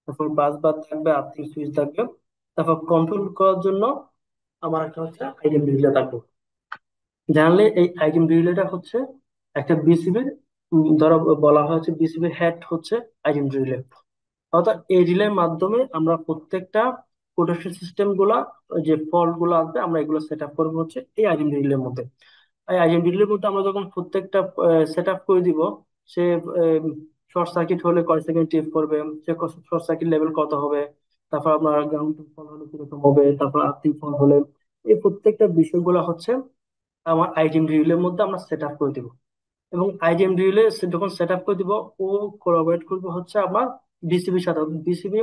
Speaker 1: তারপর বাস বার থাকবে, আর্থিং সুইচ থাকবে। তারপর কন্ট্রোল করার জন্য আমার একটা হচ্ছে আইটেম রিলে থাকবে। জেনারেলি এই আইটেম রিলেটা হচ্ছে একটা বিসিবির, ধরো বলা হয় হচ্ছে বিসিবির হেড হচ্ছে আইটেম রিলে। অর্থাৎ এই রিলের মাধ্যমে আমরা প্রত্যেকটা প্রোটেকশন সিস্টেম গুলা, যে ফল্ট গুলো আসবে, আমরা এগুলো সেট আপ করবো হচ্ছে এই আইডেন্টি রিলের মধ্যে। আইএম ডিলের মধ্যে আমরা যখন প্রত্যেকটা সেট আপ করে দিব, সে শর্ট সার্কিট হলে কয় সেকেন্ড ট্রিপ করবে, সে শর্ট সার্কিট লেভেল কত হবে, তারপর আপনার গ্রাউন্ড ফল হলে কিরকম হবে, তারপর আর্থিং ফল হলে, এই প্রত্যেকটা বিষয়গুলো হচ্ছে আমার আইটিএম ডিউলের মধ্যে আমরা সেট আপ করে দিব। এবং আইটিএম ডিউলে যখন সেট আপ করে দিব, ও কোলাবরেট করবে হচ্ছে আমার বিসিবির সাথে। বিসিবি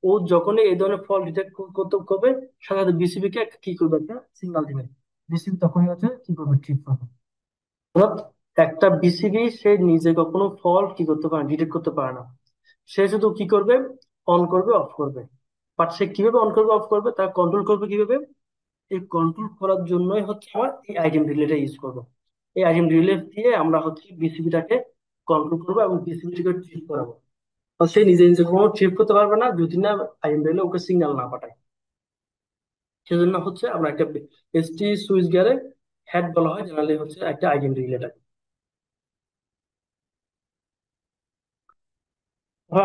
Speaker 1: ও যখনই এই ধরনের ফল ডিটেক্ট করতে করবে, সাথে সাথে বিসিবি কে কি করবে, একটা সিগন্যাল দিবে। বিসিবি তখনই হচ্ছে কি করবে, ঠিক করবে। অর্থাৎ একটা বিসিবি সে নিজে কখনো ফল কি করতে পারে, ডিটেক্ট করতে পারে না। সে শুধু কি করবে, অন করবে অফ করবে। বাট সে কিভাবে অন করবে অফ করবে, তার কন্ট্রোল করবে কিভাবে, এই কন্ট্রোল করার জন্যই হচ্ছে আমার এই আইটেম রিলেটা ইউজ করবো। এই আইটেম রিলে দিয়ে আমরা হচ্ছে বিসিবিটাকে কন্ট্রোল করবো এবং বিসিবিটাকে ট্রিপ করাবো। তো সে নিজে নিজে কোনো ট্রিপ করতে পারবে না যদি না আইটেম রিলে ওকে সিগন্যাল না পাঠায়। সেজন্য হচ্ছে আমরা একটা এসটি সুইচ গিয়ারে হেড বলা হয় জেনারেলি হচ্ছে একটা আইটেম রিলেটা।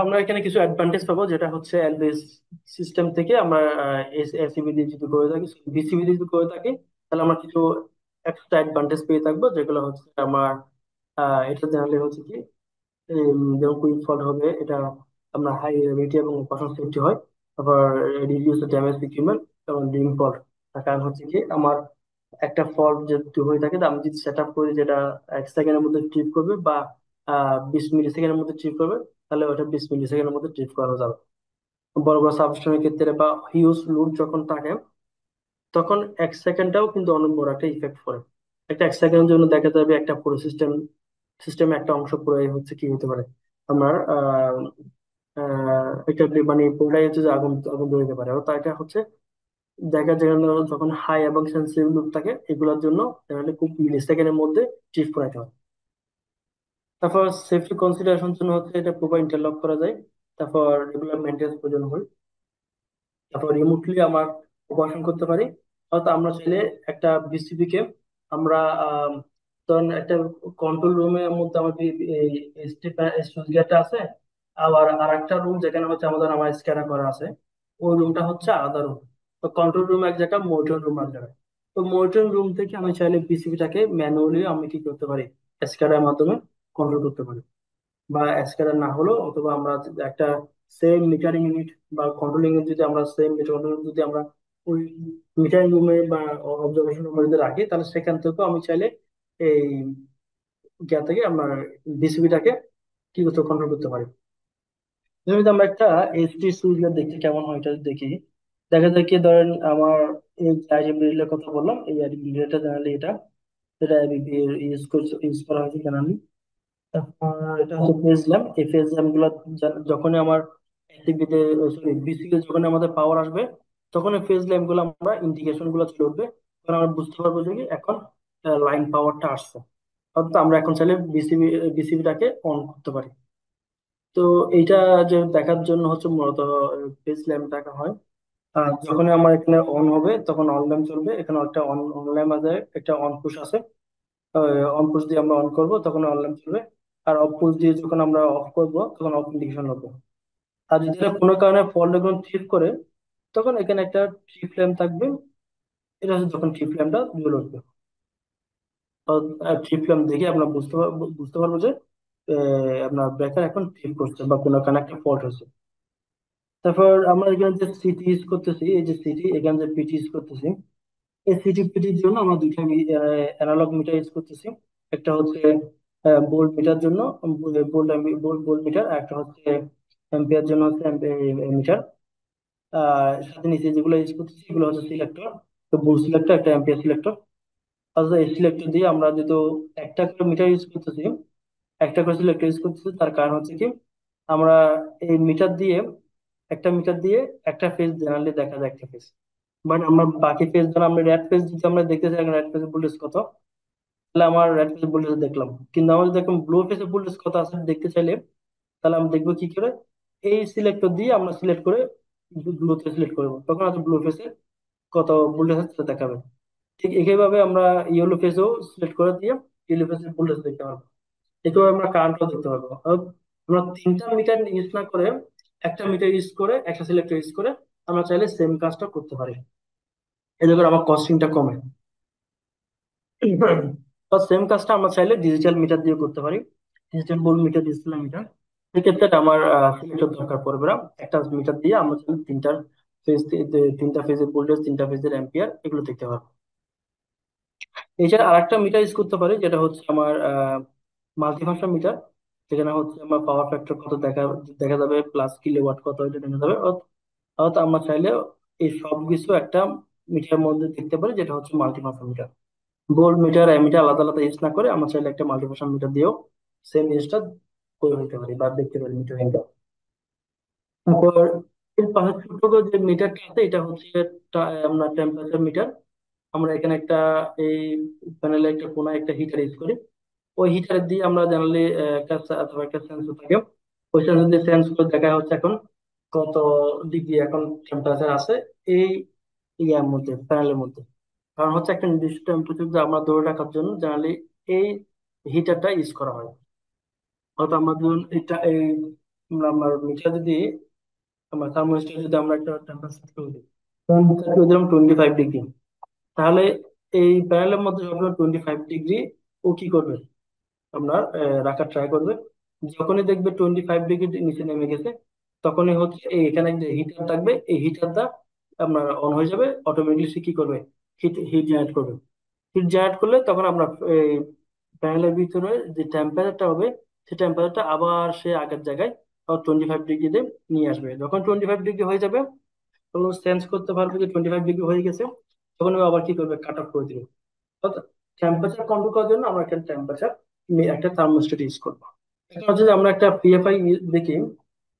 Speaker 1: আমরা এখানে কিছু অ্যাডভান্টেজ পাবো, যেটা হচ্ছে এলবিএস সিস্টেম থেকে আমরা এসিবি দিয়ে যদি করে থাকি, বিসিবি দিয়ে যদি করে থাকি, তাহলে আমরা কিছু এক্সট্রা অ্যাডভান্টেজ পেয়ে থাকবো, যেগুলো হচ্ছে আমার এটা জানলে হচ্ছে কি, যেমন কুইক ফল্ট হবে, এটা আমরা হাই রেটি এবং অপারেশন সেফটি হয়। তারপর রিডিউস ড্যামেজ ইকুইপমেন্ট এবং ডিম ফল্ট। তার কারণ হচ্ছে কি, আমার একটা ফল্ট যদি হয়ে থাকে, তো আমি যদি সেট আপ করি যেটা 1 সেকেন্ডের মধ্যে ট্রিপ করবে বা 20 মিলি সেকেন্ডের মধ্যে ট্রিপ করবে, তাহলে ওটা 20 মিলি সেকেন্ডের মধ্যে ট্রিপ করানো যাবে। বড় বড় সাবস্টেশনের ক্ষেত্রে বা হিউজ লোড যখন থাকে, তখন 1 সেকেন্ডটাও কিন্তু অনেক বড় একটা ইফেক্ট পড়ে। একটা 1 সেকেন্ডের জন্য দেখা যাবে একটা পুরো সিস্টেমে একটা অংশ পুরো হচ্ছে কি হতে পারে, আমার একটা মানে পুরোটাই হচ্ছে যে আগুন আগুন ধরে যেতে পারে। তাই এটা হচ্ছে জায়গা যেখানে যখন হাই এবং সেন্সিটিভ লুক থাকে, এগুলোর জন্য তাহলে খুব মিলি সেকেন্ডের মধ্যে চিফ করাতে হয়। তারপর সেফটি কনসিডারেশন জন্য হচ্ছে এটা প্রপার ইন্টারলক করা যায়। তারপর রেগুলার মেনটেন্স প্রয়োজন হয়। তারপর রিমোটলি আমার অপারেশন করতে পারি। হয়তো আমরা চাইলে একটা বিসিবি কে আমরা ধরেন একটা কন্ট্রোল রুমের মধ্যে আমাদের এই সুইচ গেটটা আছে, আবার আর একটা রুম যেখানে হচ্ছে আমাদের আমার স্ক্যানার করা আছে, ওই রুমটা হচ্ছে আলাদা রুম। তো কন্ট্রোল রুম এক জায়গায়, মনিটর রুম এক জায়গায়। তো মনিটর রুম থেকে আমি চাইলে বিসিবিটাকে ম্যানুয়ালি আমি কি করতে পারি, স্ক্যানের মাধ্যমে কন্ট্রোল করতে পারি। বা এসকেলার না হলো, অথবা আমরা যদি একটা সেম মিটারিং ইউনিট বা কন্ট্রোলিং ইউনিট যদি আমরা সেম মিটার যদি আমরা ওই মিটারিং রুমে বা অবজারভেশন রুমে যদি রাখি, তাহলে সেখান থেকেও আমি চাইলে এই গিয়া থেকে আমরা বিসিবিটাকে কি করতে, কন্ট্রোল করতে পারি। যেমন যদি আমরা একটা এইচডি সুইচ দেখতে কেমন হয় এটা যদি দেখি, দেখা যায় কি, ধরেন আমার এই আইএম রিলের কথা বললাম, এই আইএম রিলেটা জানালে এটা, যেটা ইউজ করা হয়েছে জানালি। এটা হচ্ছে ফেজ ল্যাম্প। এই ফেজ ল্যাম্প গুলো যখনই আমার টিভিতে, সরি বিসিতে যখন আমাদের পাওয়ার আসবে, তখন এই ফেজ ল্যাম্প গুলো আমরা ইন্ডিকেশন গুলো চলে উঠবে। তখন আমরা বুঝতে পারবো যে কি এখন লাইন পাওয়ারটা আসছে। অর্থাৎ আমরা এখন চাইলে বিসিবিটাকে অন করতে পারি। তো এইটা যে দেখার জন্য হচ্ছে মূলত ফেজ ল্যাম্প দেখা হয়। আর যখন আমার এখানে অন হবে তখন অন ল্যাম্প চলবে, এখানে একটা অন অন ল্যাম্প আছে, একটা অন পুশ আছে। অন পুশ দিয়ে আমরা অন করব তখন অন ল্যাম্প চলবে। আর অফ পুশ দিয়ে যখন আমরা অফ করব তখন অফ ইন্ডিকেশন হবে। আর যদি এটা কোনো কারণে ফল্ট যখন ট্রিপ করে, তখন এখানে একটা ট্রিপ ল্যাম্প থাকবে। এটা হচ্ছে যখন ট্রিপ ল্যাম্পটা জ্বলে উঠবে। ট্রিপ ল্যাম্প দেখে আমরা বুঝতে পারবো যে আপনার ব্রেকার এখন ট্রিপ করছে বা কোনো কারণে একটা ফল্ট হয়েছে। তারপর আমরা এখানে যে সিটি ইউজ করতেছি, এই যে সিটি এখানে যে পিটি ইউজ করতেছি, এই সিটি পিটির জন্য আমরা দুইটা অ্যানালগ মিটার ইউজ করতেছি। একটা হচ্ছে ভোল্ট মিটার জন্য ভোল্ট ভোল্ট ভোল্ট মিটার, আর একটা হচ্ছে অ্যাম্পিয়ার জন্য হচ্ছে মিটার। সাথে নিচে যেগুলো ইউজ করতেছি এগুলো হচ্ছে সিলেক্টর। তো ভোল্ট সিলেক্টর, একটা অ্যাম্পিয়ার সিলেক্টর। অর্থাৎ এই সিলেক্টর দিয়ে আমরা যেহেতু একটা করে মিটার ইউজ করতেছি, একটা করে সিলেক্টর ইউজ করতেছি, তার কারণ হচ্ছে কি, আমরা এই মিটার দিয়ে, একটা মিটার দিয়ে একটা ফেজ জেনারেলি দেখা যায় একটা ফেজ। বাট আমরা বাকি পেজ, ধর আমরা রেড পেজ যদি আমরা দেখতে চাই রেড পেজ ভোল্টেজ কত, তাহলে আমার রেড পেজ ভোল্টেজ দেখলাম। কিন্তু আমরা যদি এখন ব্লু পেজে ভোল্টেজ কত আছে দেখতে চাইলে, তাহলে আমরা দেখবো কি করে, এই সিলেক্টর দিয়ে আমরা সিলেক্ট করে ব্লুতে সিলেক্ট করবো, তখন হয়তো ব্লু পেজে কত ভোল্টেজ আছে সেটা দেখাবে। ঠিক একইভাবে আমরা ইয়েলো পেজেও সিলেক্ট করে দিয়ে ইয়েলো পেজের ভোল্টেজ দেখতে পারবো। এভাবে আমরা কারেন্টও দেখতে পারবো। অর্থাৎ আমরা তিনটা মিটার ইউজ না করে, একটা মিটার ইউজ করে, একটা সিলেক্টর ইউজ করে আমরা চাইলে সেম কাজটা করতে পারি। এতে করে আমার কস্টিংটা কমে। তো সেম কাজটা আমরা চাইলে ডিজিটাল মিটার দিয়ে করতে পারি, digital volt metre, digital meter. সেক্ষেত্রে আমার সিলেক্টর দরকার পড়বে না। একটা মিটার দিয়ে আমরা চাইলে ফেজ তিনটা ফেজের ভোল্টেজ, তিনটা ফেজের অ্যাম্পিয়ার এগুলো দেখতে পারবো। এছাড়া আরেকটা মিটার ইউজ করতে পারি, যেটা হচ্ছে আমার মাল্টিফাংশন মিটার। যেখানে হচ্ছে আমার পাওয়ার ফ্যাক্টর কত দেখা দেখা যাবে, প্লাস কিলোওয়াট কত এটা দেখা যাবে। অর্থাৎ আমরা চাইলে এই সব কিছু একটা মিটারের মধ্যে দেখতে পারি, যেটা হচ্ছে multifunction meter. Volt meter ammeter আলাদা আলাদা ইউজ না করে আমরা চাইলে একটা মাল্টিফাংশন মিটার দিয়েও সেম জিনিসটা করে নিতে পারি বা দেখতে পারি মিটারিংটা। তারপর এর পাশে ছোট করে যে মিটারটা আছে এটা হচ্ছে আমরা টেম্পারেচার মিটার। আমরা এখানে একটা এই প্যানেলে একটা কোনায় একটা হিটার ইউজ করি। ওই হিটার দিয়ে আমরা জানালি একটা অথবা একটা সেন্সর থাকে, ওই সেন্সর দিয়ে সেন্স করে দেখা হচ্ছে এখন কত ডিগ্রি এখন টেম্পারেচার আছে এই ইয়ার মধ্যে, প্যানেলের মধ্যে। কারণ হচ্ছে একটা নির্দিষ্ট টেম্পারেচার যে আমরা ধরে রাখার জন্য জানালি এই হিটারটা ইউজ করা হয়। হয়তো আমরা ধরুন এটা এই আমার মিটার যদি, আমার থার্মোস্ট্যাট যদি আমরা একটা টেম্পারেচার করে দিই, টেম্পারেচার করে দিলাম 25 ডিগ্রি, তাহলে এই প্যানেলের মধ্যে যখন 25 ডিগ্রি ও কি করবে, আপনার রাখার ট্রাই করবে। যখনই দেখবে 25 ডিগ্রি নিচে নেমে গেছে, তখনই হচ্ছে এখানে যে হিটার থাকবে এই হিটারটা আপনার অন হয়ে যাবে, অটোমেটিকলি সে কি করবে, হিট হিট জেনারেট করবে। হিট জেনারেট করলে তখন আমরা এই প্যানেলের ভিতরে যে টেম্পারেচারটা হবে, সেই টেম্পারেচারটা আবার সে আগের জায়গায় 25 ডিগ্রিতে নিয়ে আসবে। যখন 25 ডিগ্রি হয়ে যাবে, তখন সেন্স করতে পারবে যে 25 ডিগ্রি হয়ে গেছে, তখন ও আবার কি করবে, কাট অফ করে দিবে। অর্থাৎ টেম্পারেচার কন্ট্রোল করার জন্য আমরা একটা টেম্পারেচার একটা থার্মোস্ট্যাট ইউজ করবো। এখন হচ্ছে যে আমরা একটা পিএফআই দেখি,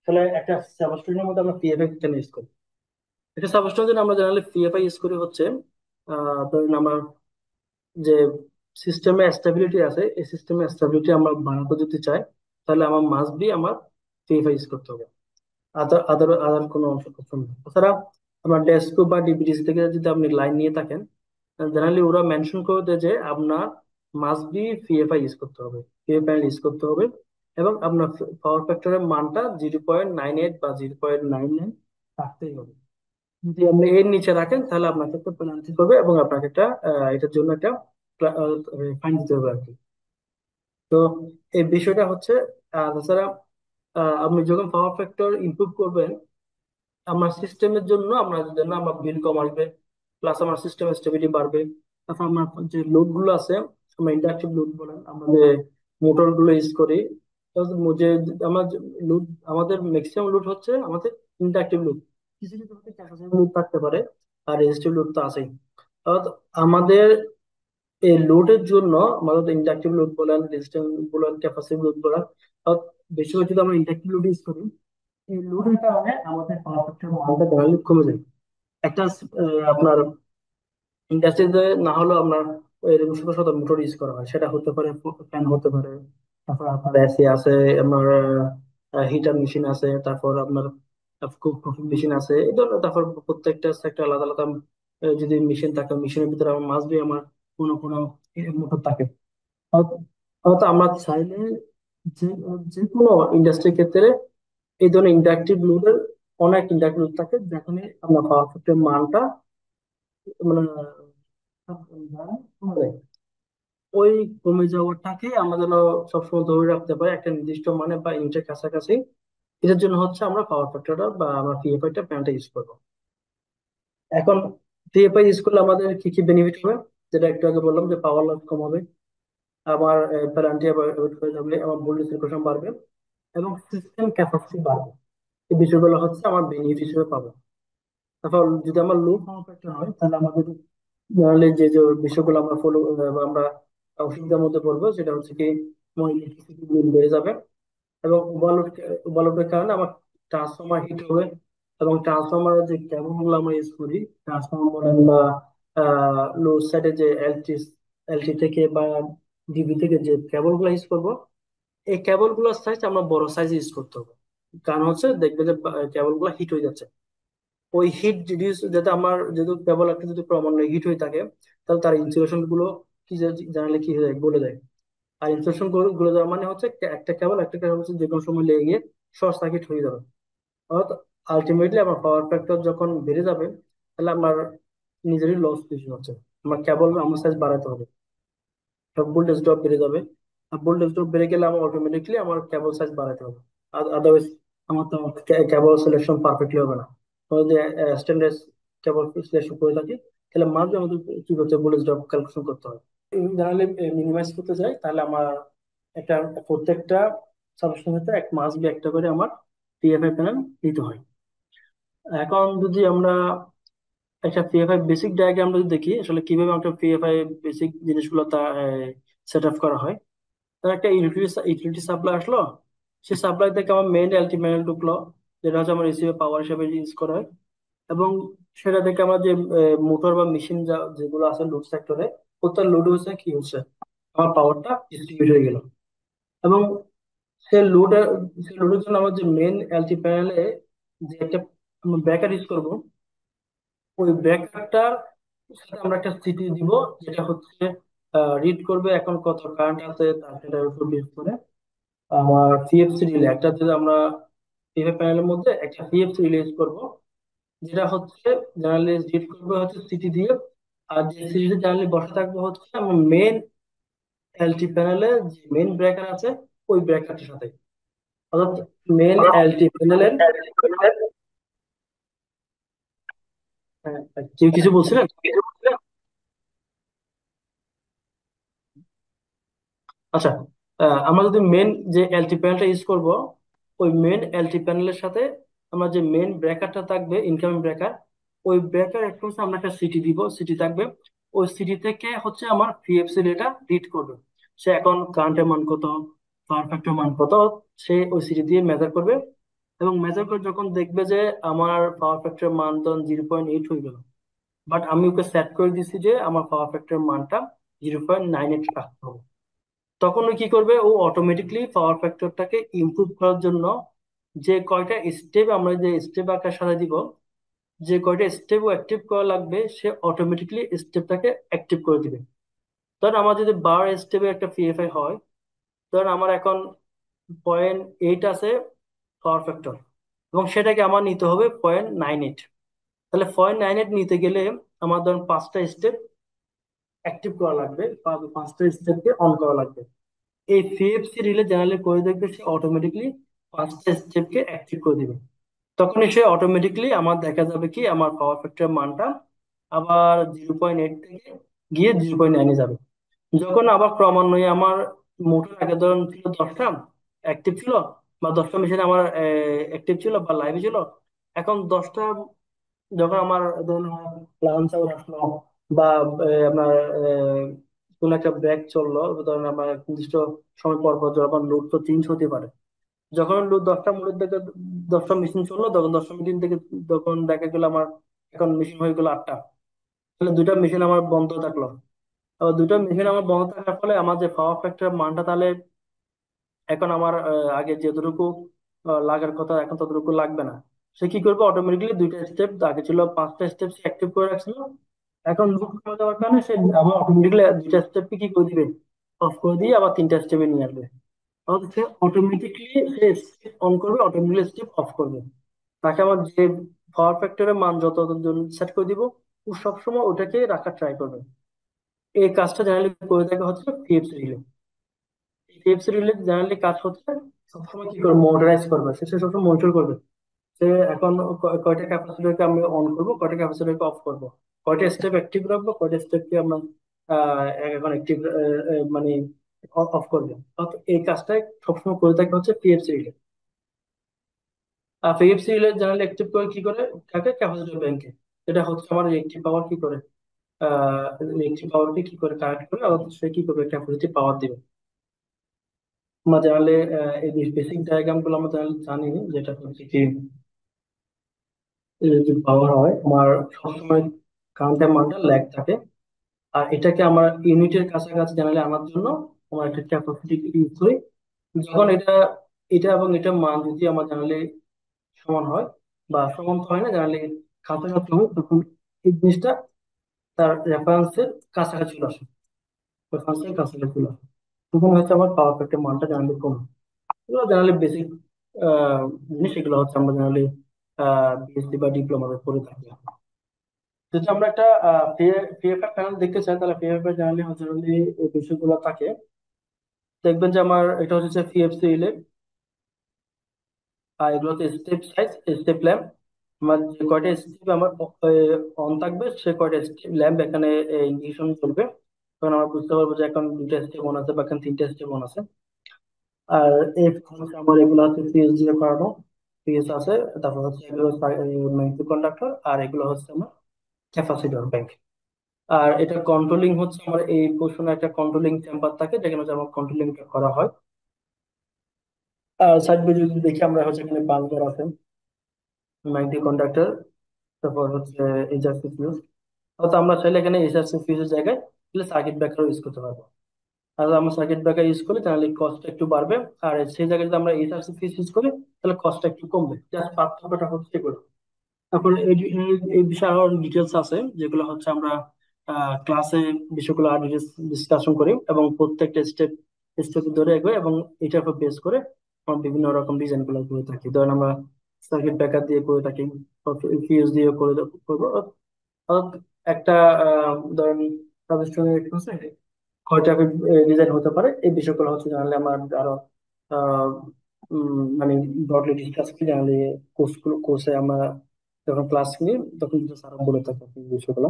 Speaker 1: তাহলে একটা সাবস্টেশনের মধ্যে আমরা পিএফআই কেন ইউজ করি। একটা সাবস্টেশনের জন্য আমরা জেনারেলি পিএফআই ইউজ করি হচ্ছে ধরুন আমার যে সিস্টেমে স্টেবিলিটি আছে, এই সিস্টেমে স্টেবিলিটি আমরা বাড়াতে যদি চাই, তাহলে আমার মাস্ট বি আমার পিএফআই ইউজ করতে হবে। আদার আদার আদার কোনো অংশ করতে হবে না। তাছাড়া আপনার ডেস্কো বা ডিবিডিসি থেকে যদি আপনি লাইন নিয়ে থাকেন, জেনারেলি ওরা মেনশন করে দেয় যে আপনার মাস্ট বি পিএফআই ইউজ করতে হবে, পিএফআই ইউজ করতে হবে। এবং আপনার পাওয়ার ফ্যাক্টরের মানটা 0.98 বা 0.99 রাখতেই হবে। যদি আপনি এর নিচে রাখেন তাহলে আপনাকে একটা পেনাল্টি করবে এবং আপনাকে একটা এটার জন্য একটা ফাইন দিতে হবে আর কি। তো এই বিষয়টা হচ্ছে তাছাড়া আপনি যখন পাওয়ার ফ্যাক্টর ইমপ্রুভ করবেন, আমার সিস্টেমের জন্য আমার বিল কম আসবে, প্লাস আমার সিস্টেম স্টেবিলিটি বাড়বে। তারপর আমার যে লোড গুলো আছে, আমরা ইন্ডাকটিভ লোড বলেন, আমরা যে মোটর গুলো ইউজ করি, তো যে আমার লোড, আমাদের ম্যাক্সিমাম লোড হচ্ছে আমাদের ইন্ডাকটিভ লোড। কিছু কিছু ক্যাপাসিটিভ লোড থাকতে পারে, আর রেজিস্টিভ লোড তো আছেই। অর্থাৎ আমাদের এই লোডের জন্য, আমাদের ইন্ডাকটিভ লোড বলেন, রেজিস্টিভ বলেন, ক্যাপাসিটিভ লোড বলেন, অর্থাৎ বেশিরভাগ যদি আমরা ইন্ডাকটিভ লোড ইউজ করি, এই লোডের কারণে আমাদের পাওয়ার ফ্যাক্টর মানটা ডেভেলপ কমে যায়। একটা আপনার ইন্ডাস্ট্রিতে না হলেও আপনার এরকম শত শত মোটর ইউজ করা হয়, সেটা হতে পারে ফ্যান হতে পারে, তারপর আপনার এসি আছে, আপনার হিটার মেশিন আছে, তারপর আপনার কুকিং মেশিন আছে, এই ধরনের। তারপর প্রত্যেকটা সেক্টর আলাদা আলাদা যদি মেশিন থাকে, মেশিনের ভিতরে আমার মাস্ট বি আমার কোনো কোনো মোটর থাকে। অর্থাৎ আমরা চাইলে যে যে কোনো ইন্ডাস্ট্রির ক্ষেত্রে এই ধরনের ইন্ডাকটিভ লোডের অনেক ইন্ডাকটিভ লোড থাকে, যেখানে আপনার পাওয়ার ফ্যাক্টর মানটা মানে কমে যায়। ওই কমে যাওয়াটাকে আমরা যেন সবসময় ধরে রাখতে পারি একটা নির্দিষ্ট মানে বা ইউনিটের কাছাকাছি। এটার জন্য হচ্ছে আমরা পাওয়ার ফ্যাক্টরটা বা আমরা পিএফআই টা প্যানটা ইউজ করবো। এখন পিএফআই ইউজ করলে আমাদের কি কি বেনিফিট হবে, যেটা একটু আগে বললাম যে পাওয়ার লস কম হবে, আমার প্যারান্টি অ্যাভয়েড হয়ে যাবে, আমার ভোল্টেজ রেগুলেশন বাড়বে, এবং সিস্টেম ক্যাপাসিটি বাড়বে। এই বিষয়গুলো হচ্ছে আমার বেনিফিট হিসেবে পাবো। তারপর যদি আমার লো পাওয়ার ফ্যাক্টর হয়, তাহলে আমাদের নাহলে যে যে বিষয়গুলো আমরা ফলো বা আমরা অসুবিধার মধ্যে পড়বো, সেটা হচ্ছে কি আমার ইলেকট্রিসিটি বিল বেড়ে যাবে, এবং ওভারলোডের কারণে আমার ট্রান্সফরমার হিট হবে। এবং ট্রান্সফরমারের যে কেবল গুলো আমরা ইউজ করি, ট্রান্সফরমার বলেন বা লোড সাইডে যে এলটি থেকে বা ডিবি থেকে যে কেবল গুলো ইউজ করবো, এই কেবল গুলোর সাইজ আমরা বড় সাইজ ইউজ করতে হবে। কারণ হচ্ছে দেখবে যে কেবল গুলো হিট হয়ে যাচ্ছে। ওই হিট রিডিউস যাতে আমার, যেহেতু কেবল একটা যদি ক্রমান্বয়ে হিট হয়ে থাকে, তাহলে তার ইনসুলেশন গুলো কি জানালে কি হয়ে যায়, গলে যায়। আর ইনসুলেশন গলে যাওয়া মানে হচ্ছে একটা কেবল হচ্ছে যে কোনো সময় লেগে গিয়ে শর্ট সার্কিট হয়ে যাবে। অর্থাৎ আলটিমেটলি আমার পাওয়ার ফ্যাক্টর যখন বেড়ে যাবে, তাহলে আমার নিজেরই লস বেশি হচ্ছে, আমার কেবল আমার সাইজ বাড়াতে হবে। ভোল্টেজ ড্রপ বেড়ে যাবে। আর ভোল্টেজ ড্রপ বেড়ে গেলে আমার অটোমেটিকলি আমার কেবল সাইজ বাড়াতে হবে। আদারওয়াইজ আমার তো কেবল সিলেকশন পারফেক্টলি হবে না। তো যদি স্ট্যান্ডার্ড কেবল সিলেকশন করে থাকি, তাহলে মাঝে আমাদের কি করতে হবে, ভোল্টেজ ড্রপ ক্যালকুলেশন করতে হয়। জানালে মিনিমাইজ করতে চাই, তাহলে আমার একটা প্রত্যেকটা সাবস্ক্রিপশন সাথে এক মাস বি একটা করে আমার পিএফআই প্যানেল দিতে হয়। এখন যদি আমরা একটা পিএফআই বেসিক ডায়াগ্রাম যদি দেখি, আসলে কিভাবে একটা পিএফআই বেসিক জিনিসগুলো তা সেট আপ করা হয়। তার একটা ইউটিলিটি সাপ্লাই আসলো, সেই সাপ্লাই থেকে আমার মেইন এলটি প্যানেল ঢুকলো, যেটা হচ্ছে আমার রিসিভে পাওয়ার হিসেবে ইউজ করা হয়। এবং সেটা থেকে আমার যে মোটর বা মেশিন যেগুলো আছে লোড সেক্টরে, প্রত্যেক লোড হচ্ছে কি হচ্ছে, আমার পাওয়ারটা ডিস্ট্রিবিউট হয়ে গেল। এবং সে লোডের সে লোডের জন্য আমার যে মেইন এলটি প্যানেলে যে একটা ব্রেকার ইউজ করব, ওই ব্রেকারটার সাথে আমরা একটা সিটি দিব, যেটা হচ্ছে রিড করবে এখন কত কারেন্ট আছে তার সেটার উপর বেস করে আমার সিএফসি রিলে একটা, যদি আমরা পিভি প্যানেলের মধ্যে একটা সিএফসি রিলিজ করব, যেটা হচ্ছে জেনারেলি রিড করবে হচ্ছে সিটি দিয়ে। আর যে সিটিতে জেনারেলি বসে থাকবে হচ্ছে আমার মেইন এলটি প্যানেলে যে মেইন ব্রেকার আছে, ওই ব্রেকারটার সাথে। অর্থাৎ মেইন এলটি প্যানেলের, কেউ কিছু বলছিলেন? আচ্ছা, আমরা যদি মেন যে এলটি প্যানেলটা ইউজ করব, ওই মেন এলটি প্যানেলের সাথে আমরা যে মেন ব্রেকারটা থাকবে, ইনকামিং ব্রেকার, ওই ব্রেকার একটু হচ্ছে আমরা একটা সিটি দিব, সিটি থাকবে। ওই সিটি থেকে হচ্ছে আমার পিএফসি ডেটা রিড করবে। সে এখন কারেন্টের মান কত, পাওয়ার ফ্যাক্টর মান কত, সে ওই সিটি দিয়ে মেজার করবে। এবং মেজার করে যখন দেখবে যে আমার পাওয়ার ফ্যাক্টর মান তখন 0.8 হয়ে গেল, বাট আমি ওকে সেট করে দিচ্ছি যে আমার পাওয়ার ফ্যাক্টর মানটা 0.98 রাখতে হবে, তখন ও কি করবে, ও অটোমেটিকলি পাওয়ার ফ্যাক্টরটাকে ইমপ্রুভ করার জন্য যে কয়টা স্টেপ আমরা যে স্টেপ আকার সাথে দিব, যে কয়টা স্টেপ ও অ্যাক্টিভ করা লাগবে, সে অটোমেটিকলি স্টেপটাকে অ্যাক্টিভ করে দিবে। ধর আমার যদি 12 স্টেপে একটা পিএফআই হয়, ধর আমার এখন 0.8 আছে পাওয়ার ফ্যাক্টর, এবং সেটাকে আমার নিতে হবে 0.98। তাহলে 0.98 নিতে গেলে আমার ধরুন 5টা স্টেপ অ্যাক্টিভ করা লাগবে, বা 5টা স্টেপকে অন করা লাগবে। এই সিএফসি রিলে জেনারেলি করে দেখবে সে অটোমেটিকলি 5টা স্টেপকে অ্যাক্টিভ করে দিবে। তখনই সে অটোমেটিকলি আমার দেখা যাবে কি আমার পাওয়ার ফ্যাক্টর মানটা আবার 0.8 থেকে গিয়ে 0.9-এ যাবে। যখন আবার ক্রমান্বয়ে আমার মোটর আগে ধরুন ছিল 10টা অ্যাক্টিভ ছিল, বা 10টা মেশিন আমার অ্যাক্টিভ ছিল বা লাইভে ছিল, এখন 10টা যখন আমার ধরুন লাঞ্চ আওয়ার আসলো, বা আপনার কোন একটা ব্রেক চললো, ধরুন আমার এক নির্দিষ্ট সময় পর পর যখন লোড তো চেঞ্জ হতে পারে, যখন লোড 10টা মোড়ের থেকে 10টা মেশিন চললো, তখন 10টা মেশিন থেকে তখন দেখা গেল আমার এখন মেশিন হয়ে গেল 8টা, তাহলে 2টা মেশিন আমার বন্ধ থাকলো। আবার 2টা মেশিন আমার বন্ধ থাকার ফলে আমার যে পাওয়ার ফ্যাক্টর মানটা তাহলে এখন আমার আগে যতটুকু লাগার কথা এখন ততটুকু লাগবে না। সে কি করবে, অটোমেটিকলি 2টা স্টেপ, আগে ছিল 5টা স্টেপ সে অ্যাক্টিভ করে রাখছিল, এখন লুপ করে দেওয়ার কারণে সে আবার অটোমেটিকলি 2টা স্টেপকে কি করে দিবে, অফ করে দিয়ে আবার 3টা স্টেপে নিয়ে আসবে। অর্থাৎ সে অটোমেটিকলি সে স্টেপ অন করবে, অটোমেটিকলি স্টেপ অফ করবে। তাকে আমার যে পাওয়ার ফ্যাক্টরের মান যত সেট করে দিব, ও সবসময় ওটাকে রাখার ট্রাই করবে। এই কাজটা জেনারেলি করে থাকে হচ্ছে PFC relay. PFC relay generally কাজ হচ্ছে সবসময় কি করবে, মনিটরাইজ করবে, সে সবসময় মনিটর করবে যে এখন কয়টা ক্যাপাসিটরকে আমি অন করব, কয়টা ক্যাপাসিটরকে অফ করব, কয়টা স্টেপ অ্যাক্টিভ রাখবো, কয়টা স্টেপকে আমরা এখন অ্যাক্টিভ মানে অফ করবো। অর্থাৎ এই কাজটা সবসময় করে থাকে হচ্ছে পিএফসি রিলে। আর পিএফসি রিলে জেনারেলি অ্যাক্টিভ করে কি করে থাকে, ক্যাপাসিটর ব্যাংকে। এটা হচ্ছে আমার রিএক্টিভ পাওয়ার কি করে, রিএক্টিভ পাওয়ারকে কি করে কানেক্ট করে, অর্থাৎ সে কি করবে, ক্যাপাসিটি পাওয়ার দিবে। আমরা জানলে এই বেসিক ডায়াগ্রাম গুলো আমরা জানলে জানি, যেটা হচ্ছে কি যে পাওয়ার হয় আমার সবসময় কারেন্টের মানটা ল্যাগ থাকে। আর এটাকে আমার ইউনিটের কাছাকাছি জানালে আনার জন্য আমার একটা ক্যাপাসিটি ইউজ করি। যখন এটা এটা এবং এটার মান যদি আমার জানালে সমান হয়, বা সমান তো হয় না, জানালে কাছাকাছি হয়, তখন এই জিনিসটা তার রেফারেন্সের কাছাকাছি চলে আসে, রেফারেন্সের কাছাকাছি চলে আসে। তখন হচ্ছে আমার পাওয়ার ফ্যাক্টর মানটা জানালে কম। এগুলো জানালে বেসিক জিনিস, এগুলো হচ্ছে আমরা জানালে বিএসসি বা ডিপ্লোমাতে পড়ে থাকি। যদি আমরা একটা পিএফআই প্যানেল দেখতে চাই, তাহলে পিএফআই জানালে জেনারেলি এই বিষয়গুলো থাকে। দেখবেন যে আমার এটা হচ্ছে পিএফসি রিলে, আর এগুলো হচ্ছে স্টেপ সাইজ, স্টেপ ল্যাম্প। আমার যে কয়টা স্টেপ আমার অন থাকবে, সে কয়টা স্টেপ ল্যাম্প এখানে ইন্ডিকেশন চলবে, তখন আমরা বুঝতে পারবো যে এখন দুইটা স্টেপ অন আছে বা এখন তিনটা স্টেপ অন আছে। আর এই হচ্ছে আমার এগুলো হচ্ছে পিএস দিয়ে করানো, পিএস আছে। তারপর হচ্ছে এগুলো মাইক্রো কন্ডাক্টর, আর এগুলো হচ্ছে আমার ক্যাপাসিটর ব্যাংক। আর এটা কন্ট্রোলিং হচ্ছে আমার এই পোর্শনে একটা কন্ট্রোলিং চেম্বার থাকে, যেখানে হচ্ছে আমার কন্ট্রোলিংটা করা হয়। আর সাইড দিয়ে যদি দেখি আমরা হচ্ছে এখানে বাল্ব আছে, মাইক্রো কন্ডাক্টর, তারপর হচ্ছে এইচআরসি ফিউজ। অর্থাৎ আমরা চাইলে এখানে এইচআরসি ফিউজের জায়গায় সার্কিট ব্রেকার ইউজ করতে পারবো। আর আমরা সার্কিট ব্রেকার ইউজ করি তাহলে কস্টটা একটু বাড়বে, আর সেই জায়গায় যদি আমরা এইচআরসি ফিউজ ইউজ করি তাহলে কস্টটা একটু কমবে। জাস্ট পার্থক্যটা হচ্ছে এগুলো। তারপর এই বিষয়ে আরো ডিটেলস আছে, যেগুলো হচ্ছে আমরা ক্লাসে বিষয়গুলো আর ডিসকাশন করি, এবং প্রত্যেকটা স্টেপ স্টেপ ধরে এগোই, এবং এটার উপর বেস করে আমরা বিভিন্ন রকম ডিজাইন গুলো করে থাকি। ধরেন আমরা সার্কিট ব্রেকার দিয়ে করে থাকি, ফিউজ দিয়ে করে করবো। অর্থাৎ একটা ধরেন ট্রানজিস্টরের কয়টা ডিজাইন হতে পারে, এই বিষয়গুলো হচ্ছে জানলে আমার আরো আহ, মানে ব্রডলি ডিসকাস করি জানলে কোর্সে আমরা যখন ক্লাস নিই তখন কিন্তু স্যার বলে থাকে এই বিষয়গুলো।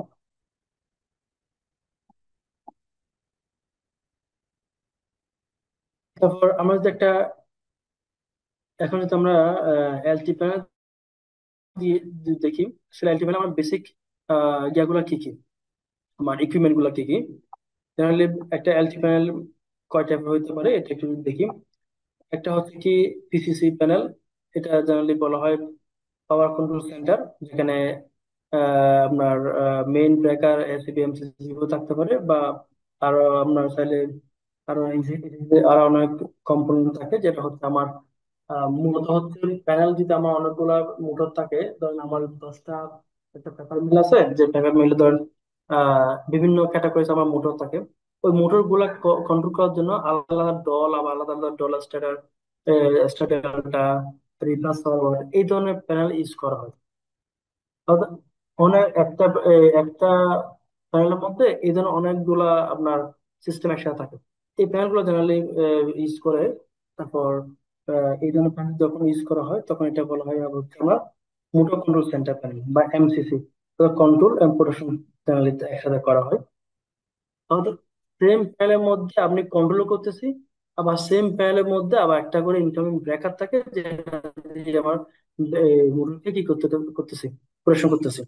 Speaker 1: তারপর আমরা যদি একটা, এখন যদি আমরা এলটি প্যানেল দিয়ে যদি দেখি, আসলে এলটি প্যানেল আমার বেসিক ইয়াগুলো কি কি, আমার ইকুইপমেন্ট গুলো কি কি। জেনারেলি একটা এলটি প্যানেল কয় টাইপের হতে পারে এটা একটু যদি দেখি। একটা হচ্ছে কি পিসিসি প্যানেল, এটা জেনারেলি বলা হয় পাওয়ার কন্ট্রোল সেন্টার, যেখানে আপনার মেইন ব্রেকার এসিবি এমসিসি থাকতে পারে, বা আরো আপনার চাইলে আরো আরো অনেক কম্পোনেন্ট থাকে, যেটা হচ্ছে আমার মূলত হচ্ছে প্যানেল। যদি আমার অনেকগুলা মোটর থাকে, ধরেন আমার 10টা একটা পেপার মিল আছে, যে পেপার মিলে ধরেন বিভিন্ন ক্যাটাগরিজ আমার মোটর থাকে। ওই মোটর গুলা কন্ট্রোল করার জন্য আলাদা আলাদা দল, আবার আলাদা আলাদা ডল স্টার্টার, স্টার্টারটা, রিপ্লাস ফরওয়ার্ড, এই ধরনের প্যানেল ইউজ করা হয়। অর্থাৎ অনেক একটা প্যানেলের মধ্যে এই ধরনের অনেকগুলা আপনার সিস্টেম একসাথে থাকে। এই প্যানেলগুলো জেনারেলি ইউজ করে। তারপর এই ধরনের প্যানেল যখন ইউজ করা হয় তখন এটা বলা হয় হচ্ছে আমার মোটর কন্ট্রোল সেন্টার প্যানেল বা MCC, control and protection panel একসাথে করা হয়। আমাদের সেম প্যানেলের মধ্যে আপনি কন্ট্রোল করতেছি, আবার সেম প্যানেলের মধ্যে আবার একটা করে ইনকামিং ব্রেকার থাকে, যেটা দিয়ে আমার মোটরকে কি করতেছি, অপারেশন করতেছি।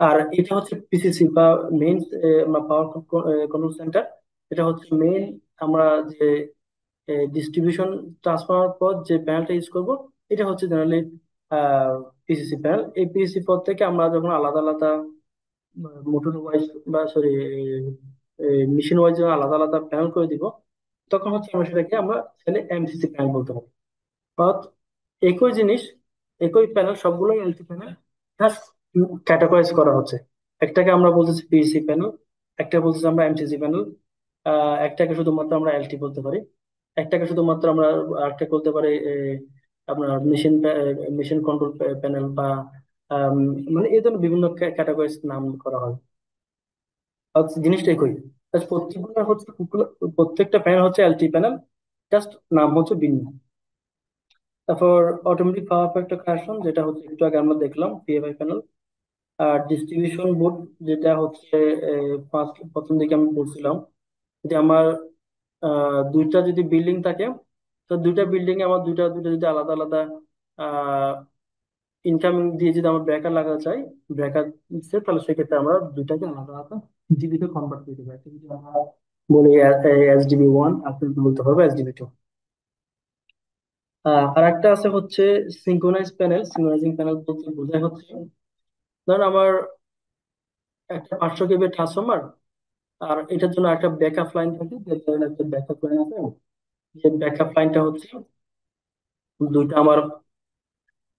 Speaker 1: আর এটা হচ্ছে পিসিসি বা মেইন পাওয়ার কন্ট্রোল সেন্টার। এটা হচ্ছে মেইন আমরা যে ডিস্ট্রিবিউশন ট্রান্সফার পথ যে প্যানেলটা ইউজ করব, এটা হচ্ছে জেনারেলি পিসিসি প্যানেল। এই পিসিসি পথ থেকে আমরা যখন আলাদা আলাদা মোটর ওয়াইজ বা সরি মেশিন ওয়াইজ আলাদা আলাদা প্যানেল করে দিব, তখন হচ্ছে আমরা সেটাকে আমরা চাইলে এমসিসি প্যানেল বলতে পারি। অর্থাৎ একই জিনিস, একই প্যানেল সবগুলোই এলটি প্যানেল, জাস্ট ক্যাটাগরাইজ করা হচ্ছে। একটাকে আমরা বলতেছি পিসি প্যানেল, একটা বলতেছি আমরা এমসিসি প্যানেল, একটাকে শুধুমাত্র আমরা এলটি বলতে পারি, একটাকে শুধুমাত্র আমরা আরেকটা বলতে পারি আপনার মেশিন কন্ট্রোল প্যানেল, বা আম, মানে এই ধরনের বিভিন্ন ক্যাটাগরাইজ নাম করা হয়। আর জিনিসটা একই, জাস্ট প্রত্যেকগুলো হচ্ছে প্রত্যেকটা প্যানেল হচ্ছে এলটি প্যানেল, জাস্ট নাম হচ্ছে ভিন্ন। তারপর অটোমেটিক পাওয়ার ফ্যাক্টর কারেকশন, যেটা হচ্ছে একটু আগে আমরা দেখলাম পিএফআই প্যানেল। আর ডিস্ট্রিবিউশন বোর্ড, যেটা হচ্ছে প্রথম দিকে আমি বলছিলাম যে আমার দুইটা যদি বিল্ডিং থাকে, তো দুইটা বিল্ডিং এ আমার দুইটা দুইটা যদি আলাদা আলাদা ইনকামিং দিয়ে যদি আমরা ব্রেকার লাগাতে চাই, ব্রেকার দিচ্ছে, তাহলে সেক্ষেত্রে আমরা দুইটাকে আলাদা আলাদা জিবিতে কনভার্ট করে দেবো। একটা যদি আমরা বলি এসডিবি 1, আপনি বলতে পারবো এসডিবি 2। আর একটা আছে হচ্ছে সিঙ্ক্রোনাইজ প্যানেল। সিঙ্ক্রোনাইজিং প্যানেল বলতে বোঝায় হচ্ছে, ধরুন আমার একটা 500 কেবি ট্রান্সফরমার, আর এটার জন্য একটা ব্যাকআপ লাইন থাকে, যে ধরেন একটা ব্যাকআপ লাইন আছে, যে ব্যাকআপ লাইনটা হচ্ছে দুইটা আমার